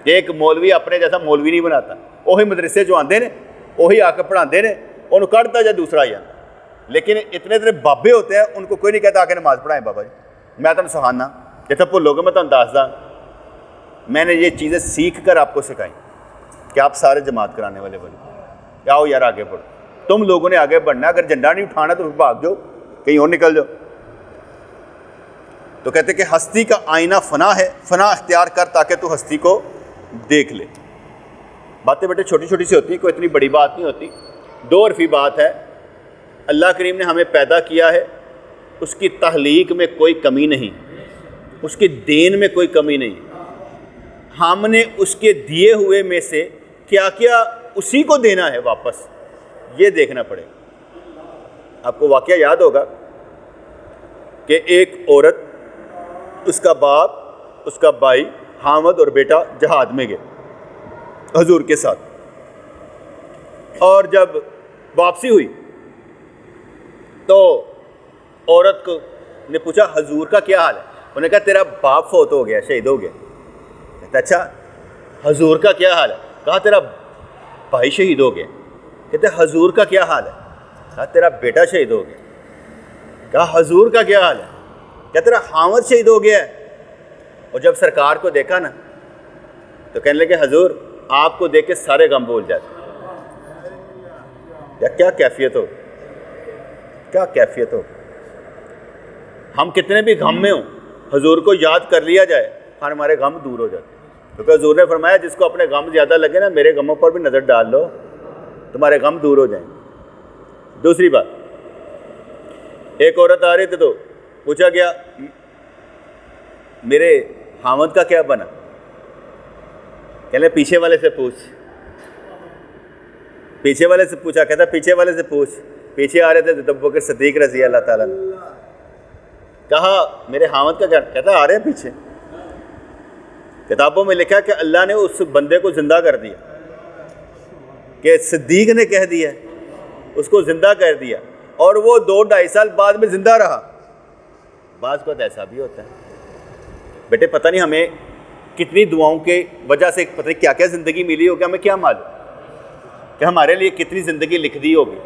ایک مولوی اپنے جیسا مولوی نہیں بناتا. وہی مدرسے جو آتے ہیں وہی آ کے پڑھاتے ہیں, انہوں کڑھتا جا دوسرا ہی آتا. لیکن اتنے بابے ہوتے ہیں ان کو کوئی نہیں کہتا آ کے نماز پڑھائیں بابا جی, میں تمہیں سکھانا جیسے بھولو گے میں تمہیں دس دا. میں نے یہ چیزیں سیکھ کر آپ کو سکھائیں کہ آپ سارے جماعت کرانے والے بولے آؤ یار آگے بڑھو. تم لوگوں نے آگے بڑھنا, اگر جھنڈا نہیں اٹھانا تو بھاگ جاؤ کہیں اور نکل جاؤ. تو کہتے کہ ہستی کا آئینہ فنا ہے, فنا اختیار کر تاکہ تو ہستی کو دیکھ لے. باتیں بیٹے چھوٹی چھوٹی سی ہوتی ہیں, کوئی اتنی بڑی بات نہیں ہوتی. 2 حرفی بات ہے. اللہ کریم نے ہمیں پیدا کیا ہے, اس کی تخلیق میں کوئی کمی نہیں, اس کے دین میں کوئی کمی نہیں. ہم نے اس کے دیے ہوئے میں سے کیا کیا اسی کو دینا ہے واپس, یہ دیکھنا پڑے. آپ کو واقعہ یاد ہوگا کہ ایک عورت, اس کا باپ, اس کا بھائی, حامد اور بیٹا جہاد میں گئے حضور کے ساتھ, اور جب واپسی ہوئی تو عورت کو نے پوچھا حضور کا کیا حال ہے. انہوں نے کہا تیرا باپ فوت ہو گیا, شہید ہو گیا. کہتا اچھا حضور کا کیا حال ہے. کہا تیرا بھائی شہید ہو گیا. کہتے حضور کا کیا حال ہے. کہا تیرا بیٹا شہید ہو گیا. کہا حضور کا کیا حال ہے. کہا تیرا حامد شہید ہو گیا ہے. اور جب سرکار کو دیکھا نا تو کہنے لگے حضور آپ کو دیکھ کے سارے غم بھول جاتے. یا کیا کیفیت ہو, کیا کیفیت ہو. ہم کتنے بھی غم میں ہوں حضور کو یاد کر لیا جائے ہر ہمارے غم دور ہو جاتے. کیونکہ حضور نے فرمایا جس کو اپنے غم زیادہ لگے نا میرے غموں پر بھی نظر ڈال لو, تمہارے غم دور ہو جائیں. دوسری بات, ایک عورت آ رہی تھی تو پوچھا گیا میرے حامد کا کیا بنا. کہنے پیچھے والے سے پوچھ. پیچھے والے سے پوچھا, کہتا پیچھے والے سے پوچھ. پیچھے آ رہے تھے تو ابو بکر صدیق رضی اللہ تعالیٰ نے کہا میرے حامد کا کیا. کہتا آ رہے ہیں پیچھے. کتابوں میں لکھا کہ اللہ نے اس بندے کو زندہ کر دیا. کہ صدیق نے کہہ دیا، اس کو زندہ کر دیا، اور وہ 2-2.5 سال بعد میں زندہ رہا۔ بعض کا ایسا بھی ہوتا ہے بیٹے، پتہ نہیں ہمیں کتنی دعاؤں کے وجہ سے پتہ نہیں کیا کیا زندگی ملی ہوگی، ہمیں کیا معلوم کہ ہمارے لیے کتنی زندگی لکھ دی ہوگی۔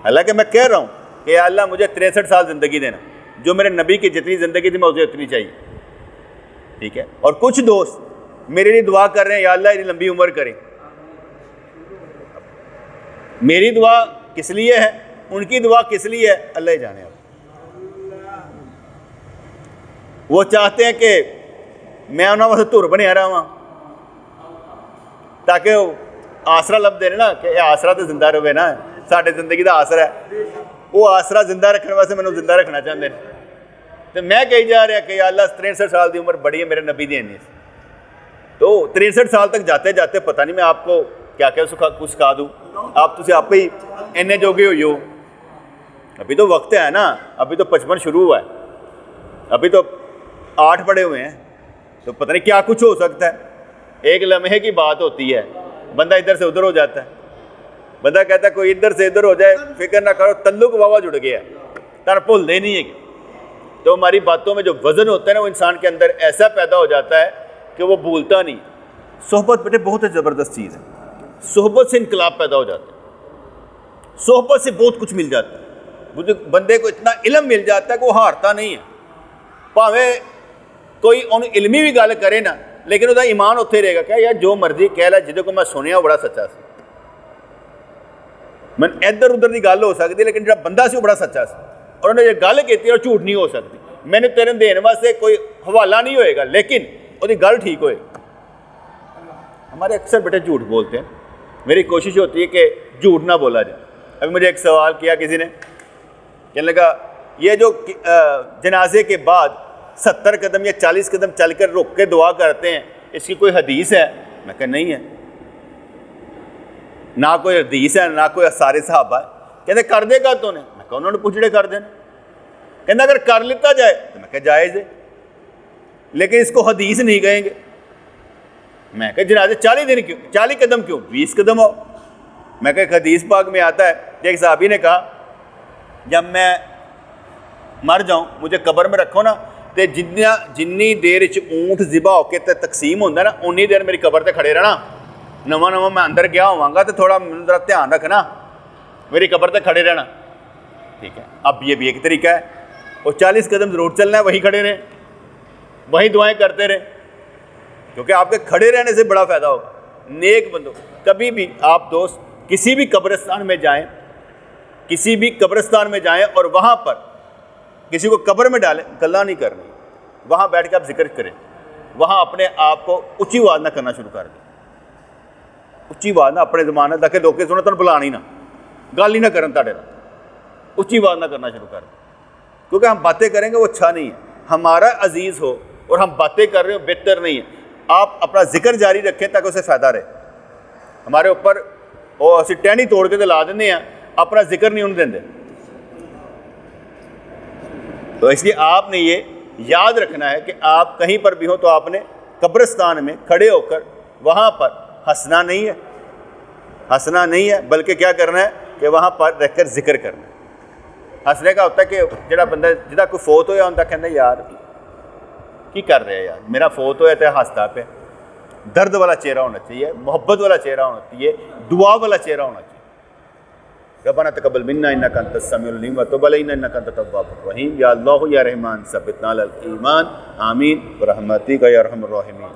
حالانکہ میں کہہ رہا ہوں کہ یا اللہ مجھے 63 سال زندگی دینا، جو میرے نبی کی جتنی زندگی تھی مجھے اتنی چاہیے، ٹھیک ہے۔ اور کچھ دوست میرے لیے دعا کر رہے ہیں یا اللہ اتنی لمبی عمر کریں۔ میری دعا کس لیے ہے، ان کی دعا کس لیے ہے، اللہ ہی جانے۔ وہ چاہتے ہیں کہ میں انہوں واسطے دھر بنیا رہا ہوں تاکہ آسرا لب دے نا کہ آسرا تو زندہ رہے نا، ساڈے زندگی کا آسرا ہے، وہ آسرا زندہ رکھنے واسطے مینوں زندہ رکھنا چاہتے ہیں۔ تو میں کہی جا رہا کہ یا اللہ 63 سال کی عمر بڑی ہے، میرے نبی دی نہیں، تو 63 سال تک جاتے جاتے پتہ نہیں میں آپ کو کیا کیا کچھ سکھا دوں، آپ تجھے آپ ہی اینے جوگے ہوئی ہو۔ ابھی تو وقت ہے نا، ابھی تو 55 شروع ہوا ہے، ابھی تو 8 پڑے ہوئے ہیں، تو پتہ نہیں کیا کچھ ہو سکتا ہے۔ ایک لمحے کی بات ہوتی ہے، بندہ ادھر سے ادھر ہو جاتا ہے، بندہ کہتا ہے کوئی ادھر سے ادھر ہو جائے فکر نہ کرو، تعلق واوا جڑ گیا تر بھول دے نہیں ہے۔ تو ہماری باتوں میں جو وزن ہوتا ہے نا وہ انسان کے اندر ایسا پیدا ہو جاتا ہے کہ وہ بھولتا نہیں۔ صحبت بیٹے بہت زبردست چیز ہے، صحبت سے انقلاب پیدا ہو جاتا ہے، صحبت سے بہت کچھ مل جاتا ہے، بندے کو اتنا علم مل جاتا ہے کہ وہ ہارتا نہیں ہے، پاویں کوئی ان علمی بھی گل کرے نا لیکن وہ ایمان اتنے رہے گا کہ یار جو مرضی کہہ لے، جہاں کو میں سنیا بڑا سچا سی، میں ادھر ادھر کی گل ہو سکتی لیکن جو بندہ سی وہ بڑا سچا سی، اور انہیں یہ گل کی اور جھوٹ نہیں ہو سکتی، میں نے تیرے دین واسطے کوئی حوالہ نہیں ہوئے گا لیکن وہ گل ٹھیک ہوئے۔ ہمارے اکثر بیٹے جھوٹ بولتے ہیں، میری کوشش ہوتی ہے کہ جھوٹ نہ بولا جائے۔ ابھی مجھے ایک سوال کیا کسی نے، کہنے لگا یہ جو جنازے کے بعد 70 قدم یا 40 قدم چل کر رک کے دعا کرتے ہیں، اس کی کوئی حدیث ہے؟ میں کہا نہیں ہے، نہ کوئی حدیث ہے نہ کوئی سارے صحابہ ہے۔ کہتے کر دے گا تو نے؟ میں کہا انہوں نے پوچھڑے کر دینا۔ کہتے اگر کر لیتا جائے تو میں کہا جائز ہے، لیکن اس کو حدیث نہیں کہیں گے۔ میں کہا جنازے 40 دن کیوں، 40 قدم کیوں، 20 قدم ہو۔ میں کہا ایک حدیث پاک میں آتا ہے کہ ایک صحابی نے کہا جب میں مر جاؤں مجھے قبر میں رکھو نا، تو جنی دیر اونٹ ذبح ہو کے تقسیم ہوتا ہے نا انی دیر میری قبر تے کھڑے رہنا، نواں میں اندر گیا ہوا گا تو تھوڑا ذرا دھیان رکھنا، میری قبر تے کھڑے رہنا، ٹھیک ہے۔ اب یہ بھی ایک طریقہ ہے، وہ 40 قدم ضرور چلنا ہے، وہیں کھڑے رہیں، وہیں دعائیں کرتے رہیں، کیونکہ آپ کے کھڑے رہنے سے بڑا فائدہ ہوگا۔ نیک بندوں، کبھی بھی آپ دوست کسی بھی قبرستان میں جائیں، کسی بھی قبرستان میں جائیں اور وہاں پر کسی کو قبر میں ڈالیں، گلا نہیں کرنی، وہاں بیٹھ کے آپ ذکر کریں، وہاں اپنے آپ کو اچھی آواز نہ کرنا شروع کر دیں، اچھی آواز نہ اپنے زمانے تاکہ لوگ سنیں تو بلا نہیں نہ گل ہی نہ کرن تاڑے نہ، اچھی آواز نہ کرنا شروع کر دیں، کیونکہ ہم باتیں کریں گے وہ اچھا نہیں ہے۔ ہمارا عزیز ہو اور ہم باتیں کر رہے ہو بہتر نہیں ہے۔ آپ اپنا ذکر جاری رکھیں تاکہ اسے فائدہ رہے۔ ہمارے اوپر وہ اسی ٹہنی توڑ کے لا دینے ہیں، اپنا ذکر نہیں انہیں دیں۔ تو اس لیے آپ نے یہ یاد رکھنا ہے کہ آپ کہیں پر بھی ہوں تو آپ نے قبرستان میں کھڑے ہو کر وہاں پر ہنسنا نہیں ہے، ہنسنا نہیں ہے، بلکہ کیا کرنا ہے کہ وہاں پر رہ کر ذکر کرنا ہے۔ ہنسنے کا ہوتا ہے کہ جڑا بندہ جہاں کوئی فوت ہوا ہوتا کہتا یار کی کر رہے یار، میرا فوت ہوا تو ہنستا پہ، درد والا چہرہ ہونا چاہیے، محبت والا چہرہ ہونا چاہیے، دعا والا چہرہ ہونا چاہیے۔ ربنا تقبل منا انک انت السمیع العلیم وتب علینا انک انت التواب الرحیم، یا اللہ یا رحمان ثبتنا علی الایمان، آمین برحمتک یا ارحم الراحمین۔